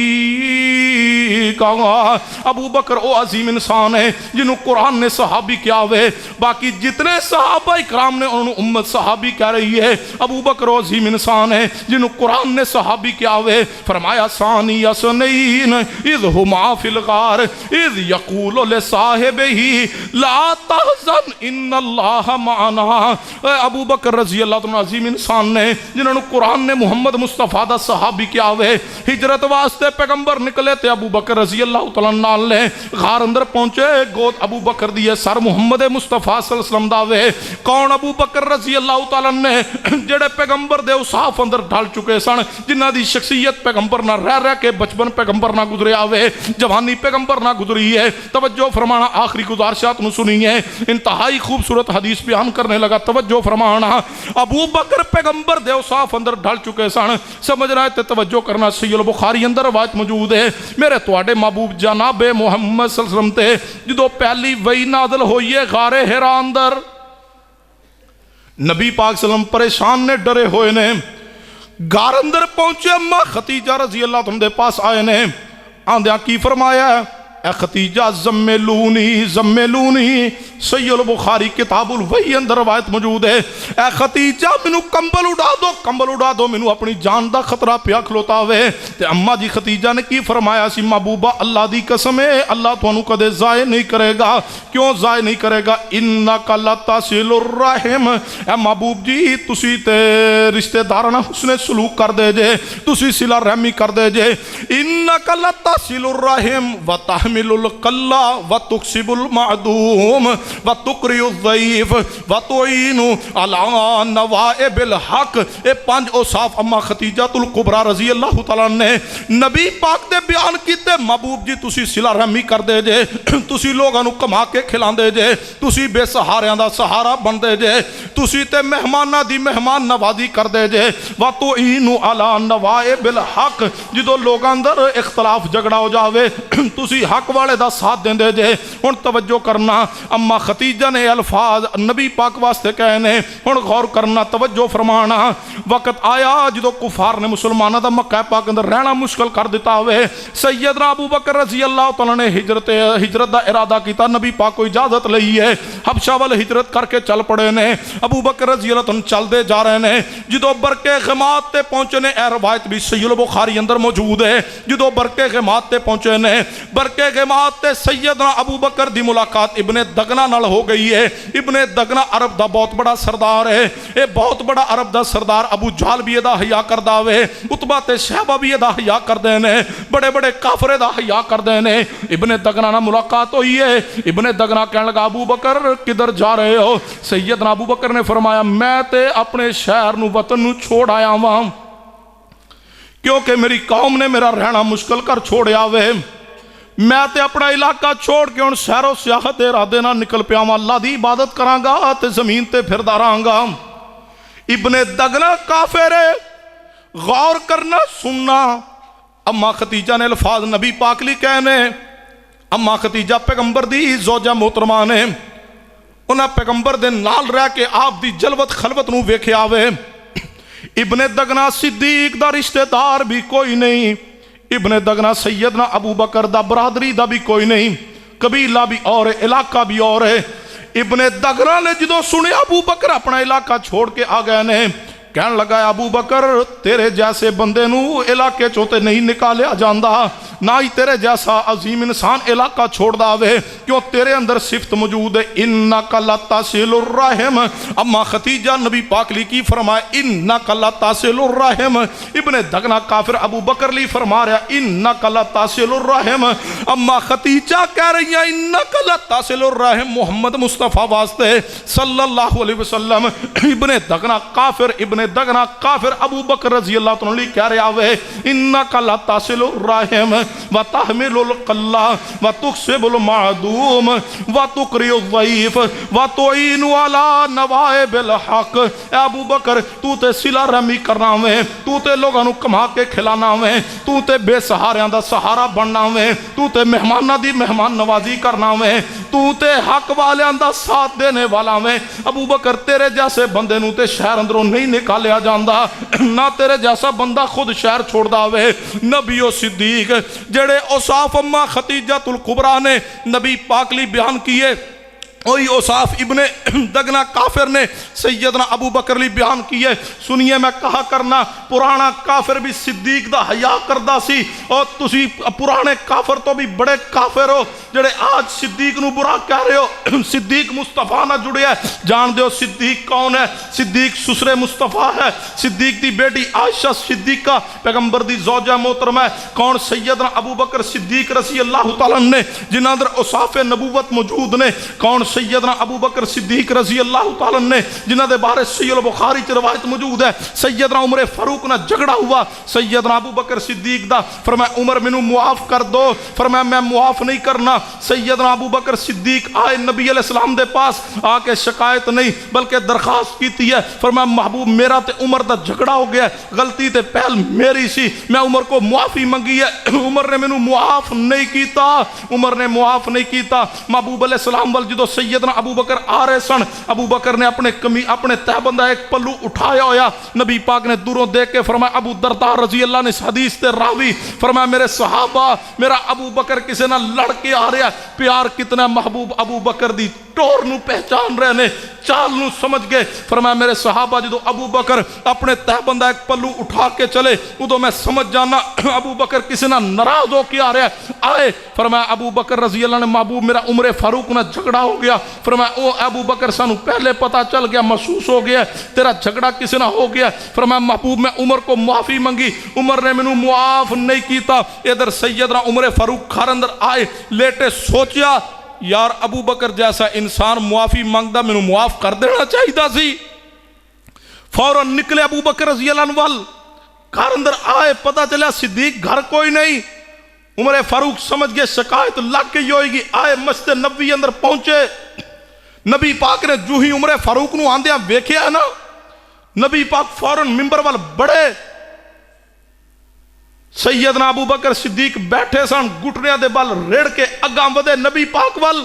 ابو بکر او عظیم انسان ہے جنہوں قرآن نے صحابی کیا ہوئے، باقی جتنے صحابہ اکرام نے انہوں امت صحابی کہہ رہی ہے۔ ابو بکر او عظیم انسان ہے جنہوں قرآن نے صحابی کیا ہوئے۔ فرمایا ثانی اثنین اذ ہما فی الغار اذ یقول لصاحبہ لا تحزن ان اللہ معنا۔ ابو بکر رضی اللہ عنہ عظیم انسان نے جنہوں قرآن نے محمد مصطفیٰ دا صحابی کیا ہوئے۔ ہجرت واسطے پیغمبر نکلے تے ابو بکر رضی اللہ تعالیٰ نال لے غار اندر پہنچے، گود ابو بکر دیئے سر محمد مصطفیٰ صلی اللہ علیہ وسلم داوے۔ کون ابو بکر رضی اللہ تعالیٰ نے جڑے پیغمبر دے اصحاف اندر ڈھال چکے سن، جنہ دی شخصیت پیغمبر نہ رہ کے بچپن پیغمبر نہ گزرے آوے، جوانی پیغمبر نہ گزری ہے۔ توجہ فرمانا، آخری گزارشات نو سنی ہے، انتہائی خوبصورت حدیث بیان کرنے لگا۔ توجہ فرمانا، ابو بکر پیغمبر دے اصحاف اندر ڈھال چکے سن، سمجھ رہے تے توجہ کرنا۔ صحیح البخاری اندر روایت موجود ہے، میرے تواڈے محبوب جناب محمد صلی اللہ علیہ وسلم تے جدو پہلی وحی نازل ہوئی ہے غار حرا اندر، نبی پاک صلی اللہ علیہ وسلم پریشان نے، ڈرے ہوئے نے، غار اندر پہنچے، اما خدیجہ رضی اللہ عنہ دے پاس آئے نے، آندیاں کی فرمایا ہے اے خدیجہ زملونی زملونی۔ صحیح البخاری کتاب الوحی اندر روایت موجود ہے، اے خدیجہ منو کمبل اڑا دو، کمبل اڑا دو، منو اپنی جان دا خطرہ پیا کھلوتا ہوئے۔ تے اما جی خدیجہ نے کی فرمایا سی محبوبہ اللہ دی قسم ہے اللہ تانوں کدے ضائع نہیں کرے گا۔ کیوں ضائع نہیں کرے گا؟ انک لتصل الرحم، اے محبوب جی تسی تے رشتہ داراں حسن سلوک کر دے جے، تسی صلہ رحمی کر دے جے۔ انک لتصل الرحم وتحمل القلہ وتکسب المعدوم وتقری الضعیف وتعین علی نوائب الحق۔ اے پانچ اوصاف اما خدیجہ الکبریٰ رضی اللہ تعالیٰ نے نبی پاک دے بیان کیتے۔ محبوب جی تسی صلہ رحمی کر دے جے، تسی لوگاں نو کما کے کھلان دے جے، تسی بے سہاریاں دا سہارا بن دے جے، تسی تے مہماناں دی مہمان نوازی کر دے جے۔ وتعین علی نوائب الحق، جدو لوگاں اندر اختلاف جھگڑا ہو جاوے تسی حق والے دا ساتھ دیں دے جے۔ ہن توجہ کرنا، اما خدیجہ نے الفاظ نبی پاک واسطے کہنے، ہن غور کرنا، توجہ فرمانا۔ وقت آیا جدو کفار نے مسلمانہ دا مکہ پاک اندر رہنا مشکل کر دیتا ہوئے، سیدنا ابو بکر رضی اللہ تعالیٰ نے ہجرت دا ارادہ کیتا، نبی پاک کو اجازت لئی ہے، حبشہ وال ہجرت کر کے چل پڑے نے۔ ابو بکر رضی اللہ تعالیٰ چل دے جا رہے نے، جدو برکے غمات تے پہنچے نے، اے روایت بھی صحیح البخاری اندر موجود ہے، جدو برکے غمات تے پہنچے نے، برکے غمات تے سیدنا ابو بکر دی ملاقات ابن دگنا نال ہو گئی ہے۔ ابن دگنا عرب دا بہت بڑا سردار ہے، اے بہت بڑا عرب دا سردار، ابو جہل بھی دا حیا کردہ وے، عتبہ تے شہبہ بھی دا حیا کردے نے، بڑے بڑے کافر دا حیا کردے نے۔ ابن دگنا نال ملاقات ہوئی ہے، ابن دگنا کہنے لگا ابو بکر کدھر جا رہے ہو؟ سیدنا ابو بکر نے فرمایا میں تے اپنے شہر نو وطن نو چھوڑ آیا ہاں، کیونکہ میری قوم نے میرا رہنا مشکل کر چھوڑیا وے، میں تے اپنا علاقہ چھوڑ کے ان سیر و سیاحت ارادے نہ نکل پیا ہوں، اللہ دی عبادت کراں گا تے زمین تے پھردا رہاں گا۔ ابن دگنا کافر ہے، غور کرنا سننا۔ اما خدیجہ نے الفاظ نبی پاک لی کہنے، اما خدیجہ پیغمبر دی زوجہ محترمہ نے، انہاں پیغمبر دے نال رہ کے آپ دی جلوت خلوت نو ویکھے آوے۔ ابن دگنا صدیق دا رشتہ دار بھی کوئی نہیں، ابن دگنا سیدنا ابو بکر دا برادری دا بھی کوئی نہیں، قبیلہ بھی اور ہے، علاقہ بھی اور ہے۔ ابن دگنا نے جدو سنے ابو بکر اپنا علاقہ چھوڑ کے آ گئے نے، کہنے لگا ابو بکر تیرے جیسے بندے نو علاقے چوتے نہیں نکالیا جاندہ، نہ ہی تیرے جیسا عظیم انسان علاقہ چھوڑ داوے، کیوں تیرے اندر صفت موجود ہے انکا لتصل الرحم۔ اما خدیجہ نبی پاک لی کی فرمائے انکا لتصل الرحم، ابن دگنا کافر ابو بکر لی فرما رہا انکا لتصل الرحم، اما خدیجہ کہہ رہی ہیں انکا لتصل الرحم محمد مصطفیٰ واسطے صلی اللہ علیہ وسلم۔ ابن دگنا کافر ابو بکر رضی اللہ عنہ کہہ رہا ہے انکا لتصل الرحم وتحمل القلہ وتکسب المعدوم وتقری الضعیف وتعین علی نوائب الحق۔ اے ابو بکر تو تے صلہ رحمی کرنا ہوئے، تو تے لوگاں نو کما کے کھلانا ہوئے، تو تے بے سہاریاں دا سہارا بننا ہوئے، تو تے مہماناں دی مہمان نوازی کرنا ہوئے، تو تے حق والیاں دا ساتھ دینے والا ہوئے۔ ابو بکر تیرے جیسے بندے نو تے شہر اندروں نہیں نکالیا جاندہ، نہ تیرے جیسا بندہ خود شہر چھوڑ داوے۔ نبی و صدیق جڑے اوصاف اما خدیجہ الکبریٰ نے نبی پاک لی بیان کیے، وہی اوصاف ابن دگنا کافر نے سیدنا ابو بکر لی بیان کیے۔ سنیے میں کہا کرنا پرانا کافر بھی صدیق دا حیا کردہ سی، اور تسی پرانے کافر تو بھی بڑے کافر ہو جڑے آج صدیق نو برا کہہ رہے ہو۔ صدیق مصطفیٰ نہ جڑے ہے، جان دے ہو صدیق کون ہے؟ صدیق سسر مصطفیٰ ہے، صدیق دی بیٹی عائشہ صدیقہ پیغمبر دی زوجہ محترمہ ہے۔ کون؟ سیدنا ابو بکر صدیق رضی اللہ تعالیٰ نے جنہاں در اوصاف نبوت موجود نے۔ کون؟ سیدنا ابو بکر صدیق رضی اللہ تعالیٰ نے جنہاں دے بارے صحیح البخاری کی روایت موجود ہے۔ سیدنا عمر فاروق نہ جھگڑا ہوا، سیدنا ابو بکر صدیق دا فرمایا عمر مینوں معاف کر دو، فرمایا میں معاف نہیں کرنا۔ سیدنا ابو بکر صدیق آئے نبی علیہ السلام دے پاس، آ کے شکایت نہیں بلکہ درخواست کیتی ہے، فرمایا محبوب میرا تے عمر دا جھگڑا ہو گیا، غلطی تے پہل میری سی، میں عمر کو معافی منگی ہے، عمر نے مینوں معاف نہیں کیتا، عمر نے معاف نہیں کیتا۔ محبوب علیہ السلام وال جدو سیدنا ابو بکر آ رہے سن، ابو بکر نے اپنے تہبندہ ایک پلو اٹھایا ہویا، نبی پاک نے دوروں دیکھ کے فرمایا ابو درداء رضی اللہ نے اس حدیث تے راوی فرمایا میرے صحابہ میرا ابو بکر کسے نہ لڑ کے آ رہا ہے، پیار کتنا محبوب ابو بکر دی ٹور نو پہچان رہے نے، چال نو سمجھ گئے۔ فرمایا میرے صحابہ جدو ابو بکر اپنے تہبندہ ایک پلو اٹھا کے چلے ادو میں سمجھ جانا ابو بکر کسی نہ ناراض ہو کے آ رہا ہے۔ آئے فرمایا ابو بکر رضی اللہ نے محبوب میرا عمر فاروق نہ جھگڑا ہو گیا، فرمایا او ابو بکر سانو پہلے پتا چل گیا، محسوس ہو گیا تیرا جھگڑا کسی نہ ہو گیا۔ فرمایا محبوب میں عمر کو معافی منگی، عمر نے مینوں معاف نہیں کیتا۔ ادھر سیدنا عمر فاروق گھر اندر آئے لیٹے، سوچیا یار ابو بکر جیسا انسان معافی مانگدا مینوں معاف کر دینا چاہیے سی۔ فوراً نکلے ابو بکر رضی اللہ عنہ وال، گھر اندر آئے، پتہ چلا صدیق گھر کوئی نہیں۔ عمر فاروق سمجھ گئے شکایت لگ گئی ہوئے گی، آئے مسجد نبوی اندر پہنچے۔ نبی پاک نے جو ہی عمر فاروق نو آندیا ویکھیا ہے نا، نبی پاک فوراً ممبر وال بڑے، سیدنا ابو بکر صدیق بیٹھے سن، گھٹنیاں دے بال ریڑ کے اگاں ودے نبی پاک وال،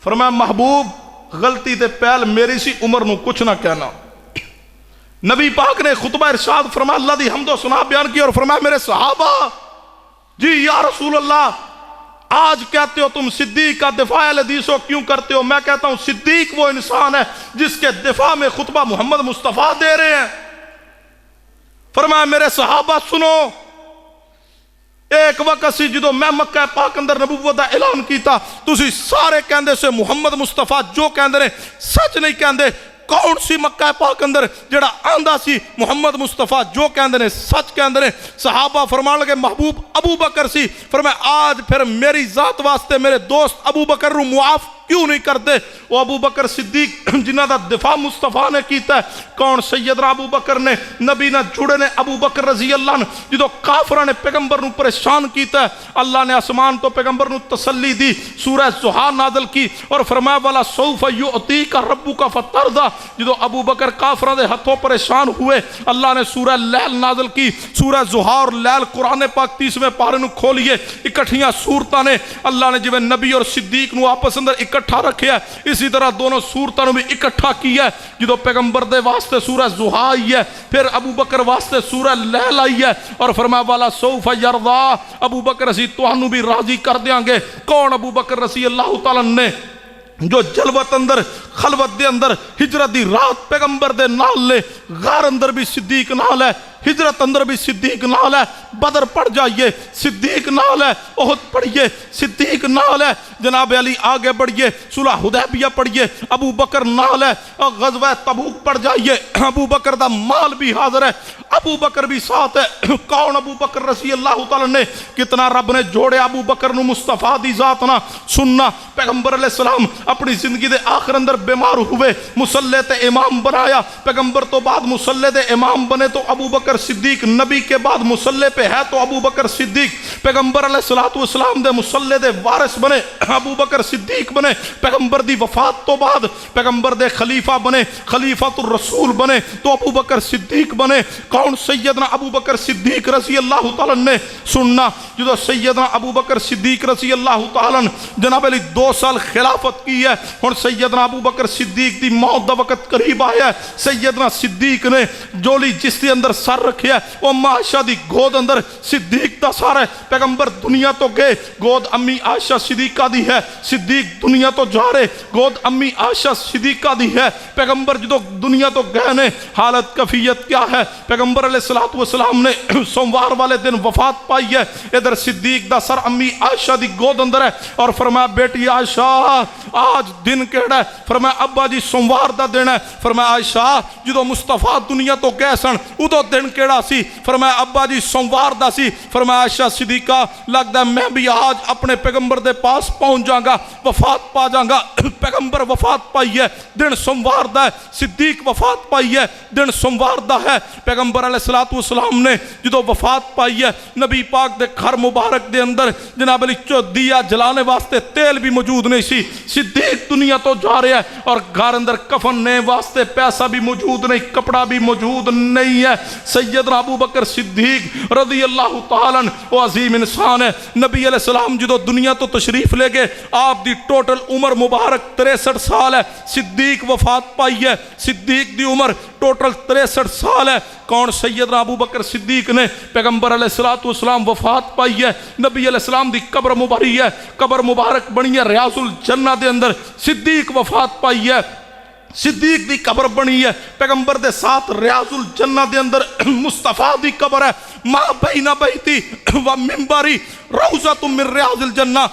فرمایا محبوب غلطی تے پہل میری سی، عمر نو کچھ نہ کہنا۔ نبی پاک نے خطبہ ارشاد فرمایا اللہ دی حمد و ثنا بیان کی اور فرمایا میرے صحابہ جی یا رسول اللہ آج کہتے ہو تم صدیق کا دفاع الحدیث کیوں کرتے ہو؟ میں کہتا ہوں صدیق وہ انسان ہے جس کے دفاع میں خطبہ محمد مصطفیٰ دے رہے ہیں۔ فرمایا میرے صحابہ سنو، ایک وقت سی جدو میں مکہ پاک اندر نبوت دا اعلان کیتا، تسی سارے کہندے سے محمد مصطفیٰ جو کہندے نے سچ نہیں کہندے۔ کون سی مکہ پاک اندر جڑا آندہ سی محمد مصطفیٰ جو کہندے نے سچ کہندے نے؟ صحابہ فرمان لگے محبوب ابو بکر سی۔ فرمایا آج پھر میری ذات واسطے میرے دوست ابو بکر رو معاف کیوں نہیں کرتے؟ وہ ابو بکر صدیق جنہ دا دفاع مصطفیٰ نے کیتا ہے۔ کون؟ سیدنا ابو بکر نے، نبی نہ جڑے نے ابو بکر رضی اللہ عنہ جدو کافرہ نے پیغمبر نو پریشان کیتا ہے، اللہ نے آسمان تو پیغمبر نو تسلی دی، سورہ زحا نازل کی اور فرمایا والا سوف یعطیک ربک فترضی۔ جدو ابو بکر کافرہ دے ہتھوں پریشان ہوئے، اللہ نے سورہ لیل نازل کی، سورہ زحا اور لیل قرآن پاک 30ویں پارے نو کھولیے، اکٹھیاں صورتاں نے اللہ نے جو نبی اور صدیق نو آپس اندر اکٹھا رکھیا ہے، اسی طرح دونوں صورتوں بھی اکٹھا کیا ہے۔ جدو پیغمبر دے واسطے سورہ زحا آئی ہے، پھر ابو بکر واسطے سورہ لیل آئی ہے، اور فرمایا والا سوف یرضا، ابو بکر اسی تہانوں بھی راضی کر دیاں گے۔ کون ابو بکر رضی اللہ تعالیٰ نے جو جلوت اندر خلوت دے اندر ہجرت دی رات پیغمبر دے نال لے، غار اندر بھی صدیق نال ہے، ہجرت اندر بھی صدیق نال ہے، بدر پڑھ جائیے صدیق نال ہے، احد پڑھیے صدیق نال ہے، جناب علی آگے بڑھیے صلح حدیبیہ پڑھیے ابو بکر نال ہے، اور غزوہ تبوک پڑھ جائیے ابو بکر دا مال بھی حاضر ہے، ابو بکر بھی ساتھ ہے۔ کون ابو بکر رضی اللہ تعالیٰ نے کتنا رب نے جوڑے ابو بکر نو مصطفیٰ دی ذات نہ سننا۔ پیغمبر علیہ السلام اپنی زندگی دے آخر اندر بیمار ہوئے، مصلی تے امام بنایا، پیغمبر تو بعد مصلی دے امام بنے تو ابو بکر صدیق، نبی کے بعد مصلی پہ ہے تو ابو بکر صدیق، پیغمبر علیہ السلام دے مصلی دے وارث بنے ابو بکر صدیق بنے، پیغمبر دی وفات تو بعد پیغمبر دے خلیفہ بنے، خلیفۃ الرسول بنے تو ابو بکر صدیق بنے۔ کون سیدنا ابو بکر صدیق رضی اللہ تعالیٰ نے سننا، جو سیدنا ابو بکر صدیق رضی اللہ تعالیٰ جناب علی 2 سال خلافت کی ہے، اور سیدنا ابو بکر صدیق دی موت دا وقت قریب آیا ہے، سیدنا صدیق نے جولی جس دے اندر سر رکھیا ہے وہ اما عائشہ دی گود اندر صدیق دا سر ہے۔ پیغمبر دنیا تو گئے، گود امی عائشہ صدیقہ دی ہے، صدیق دنیا تو جا رہے، گود امی عائشہ صدیقہ دی ہے۔ پیغمبر جدو دنیا تو گئے نے، حالت کفیت کیا ہے؟ پیغمبر علیہ السلام نے سوموار والے دن وفات پائی ہے، ادھر صدیق دا سر امی عائشہ دی گود اندر ہے، اور فرمایا بیٹی عائشہ آج دن کیڑا ہے؟ فرمایا ابا جی سوموار دا دن ہے۔ فرمایا عائشہ جدو مصطفیٰ دنیا تو گئے سن ادو دن کیڑا سی؟ فرمایا ابا جی سوموار دا سی۔ فرمایا عائشہ صدیقہ لگتا ہے میں بھی آج اپنے پیغمبر دے پاس پہنچ جاؤں گا، وفات پا جاؤں گا۔ پیغمبر وفات پائی ہے، دن سوموار دا ہے، صدیق وفات پائی ہے، دن سوموار دا ہے۔ پیغمبر علیہ السلام نے جدو وفات پائی ہے، نبی پاک دے گھر مبارک دے اندر جناب علی دیا جلانے واسطے تیل بھی موجود نہیں سی، صدیق دنیا تو جا رہے ہیں، اور گھر اندر کفن نے واسطے پیسہ بھی موجود نہیں، کپڑا بھی موجود نہیں ہے۔ سیدنا ابو بکر صدیق رضی اللہ تعالیٰ وہ عظیم انسان ہے۔ نبی علیہ السلام جدو دنیا تو تشریف لے گئے، آپ دی ٹوٹل عمر مبارک 63 سال ہے، صدیق وفات پائی ہے، صدیق دی عمر ٹوٹل 63 سال ہے۔ کون سیدنا ابو بکر صدیق نے پیغمبر علیہ السلام وفات پائی ہے، نبی علیہ السلام دی قبر مبارک ہے، قبر مبارک بنی ہے ریاض الجنہ دے اندر، صدیق وفات پائی ہے، صدیق دی قبر بنی ہے، پیغمبر دے ساتھ ریاض الجنہ دے اندر مصطفیٰ دی قبر ہے، ما بین بیتی و منبری روضۃ من ریاض الجنہ،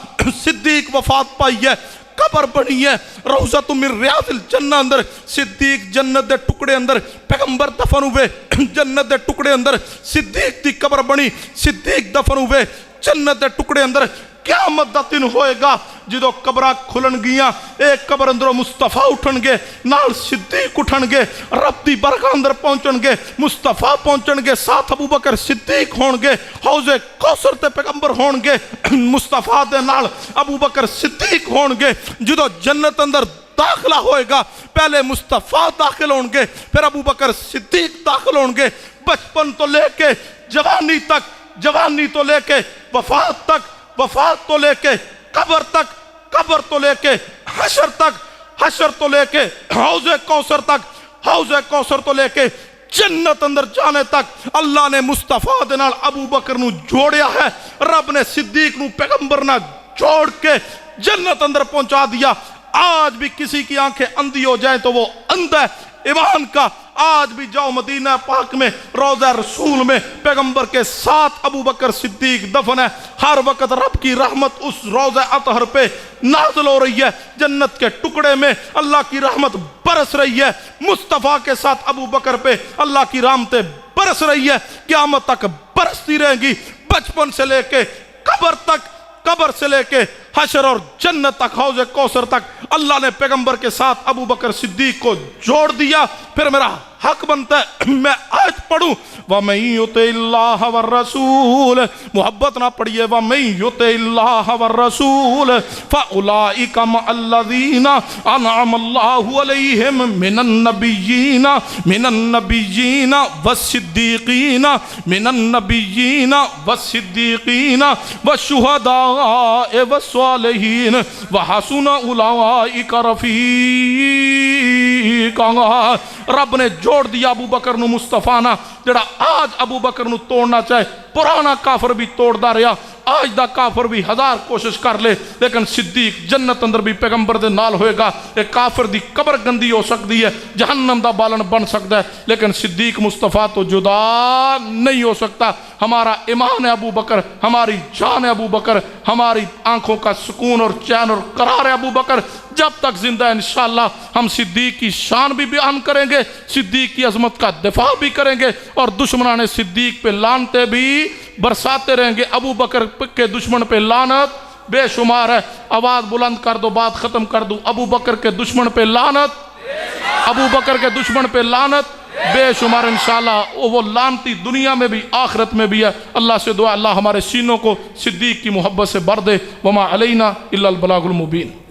صدیق وفات پائی ہے، قبر بنی ہے روضۃ من ریاض الجنہ اندر، صدیق جنت دے ٹکڑے اندر، پیغمبر دفن ہوئے جنت دے ٹکڑے اندر، صدیق دی قبر بنی، صدیق دفن ہوئے جنت دے ٹکڑے اندر۔ قیامت دا دن ہوئے گا جدو قبرہ کھلن گیاں، ایک قبر اندروں مصطفیٰ اٹھن گے، نال صدیق اٹھن گے، رب دی برگاہ اندر پہنچن گے، مصطفیٰ پہنچن گے، ساتھ ابو بکر صدیق ہون گے، حوض کوثر تے پیغمبر ہون گے، مصطفیٰ دے نال ابو بکر صدیق ہون گے۔ جدو جنت اندر داخلہ ہوئے گا پہلے مصطفیٰ داخل ہون گے، پھر ابو بکر صدیق داخل ہون گے۔ بچپن تو لے کے جوانی تک، جوانی تو لے کے وفات تک، وفات تو لے کے قبر تک، قبر تو لے کے حشر تک، حشر تو لے کے حوض کوثر تک، حوض کوثر تو لے کے جنت اندر جانے تک اللہ نے مصطفیٰ دے نال ابو بکر نو جوڑیا ہے، رب نے صدیق نو پیغمبر نہ جوڑ کے جنت اندر پہنچا دیا۔ آج بھی کسی کی آنکھیں اندھی ہو جائیں تو وہ اندھا ہے ایمان کا۔ آج بھی جاؤ مدینہ پاک میں روضہ رسول میں پیغمبر کے ساتھ ابو بکر صدیق دفن ہے، ہر وقت رب کی رحمت اس روضہ اطہر پہ نازل ہو رہی ہے، جنت کے ٹکڑے میں اللہ کی رحمت برس رہی ہے، مصطفیٰ کے ساتھ ابو بکر پہ اللہ کی رحمتیں برس رہی ہے، قیامت تک برستی رہیں گی، بچپن سے لے کے قبر تک، قبر سے لے کے حشر اور جنت تک، حوض کوثر تک اللہ نے پیغمبر کے ساتھ ابو بکر صدیق کو جوڑ دیا۔ پھر میرا حق بنتا ہے میں آیت پڑھوں وَمَن يُطِعِ اللَّهَ وَالرَّسُولَ، محبت نہ پڑھیے وَمَن يُطِعِ اللَّهَ وَالرَّسُولَ فَأُولَئِكَ مَعَ الَّذِينَ أَنْعَمَ اللَّهُ عَلَيْهِم مِّنَ النَّبِيِّينَ وَالصِّدِّيقِينَ وَالشُّهَدَاءِ وَالصَّالِحِينَ وَحَسُنَ أُولَئِكَ رَفِيقًا۔ رب نے جوڑ دیا ابو بکر نو مصطفیٰ نا، جڑا آج ابو بکر نو توڑنا چاہے پرانا کافر بھی توڑ دا رہا، آج دا کافر بھی ہزار کوشش کر لے، لیکن صدیق جنت اندر بھی پیغمبر دے نال ہوئے گا۔ ایک کافر دی قبر گندی ہو سکتی ہے، جہنم دا بالن بن سکتا ہے، لیکن صدیق مصطفیٰ تو جدا نہیں ہو سکتا۔ ہمارا ایمان ہے ابو بکر، ہماری جان ہے ابو بکر، ہماری آنکھوں کا سکون اور چین اور قرار ہے ابو بکر۔ جب تک زندہ ہے انشاءاللہ ہم صدیق کی شان بھی بیان کریں گے، صدیق کی عظمت کا دفاع بھی کریں گے، اور دشمنان صدیق پہ لعنتیں بھی برساتے رہیں گے۔ ابو بکر کے دشمن پہ لعنت بے شمار ہے۔ آواز بلند کر دو، بات ختم کر دو، ابو بکر کے دشمن پہ لعنت، ابو بکر کے دشمن پہ لعنت بے شمار انشاءاللہ۔ وہ لعنتی دنیا میں بھی آخرت میں بھی ہے۔ اللہ سے دعا اللہ ہمارے سینوں کو صدیق کی محبت سے بھر دے۔ وما علینا الا البلاغ المبین۔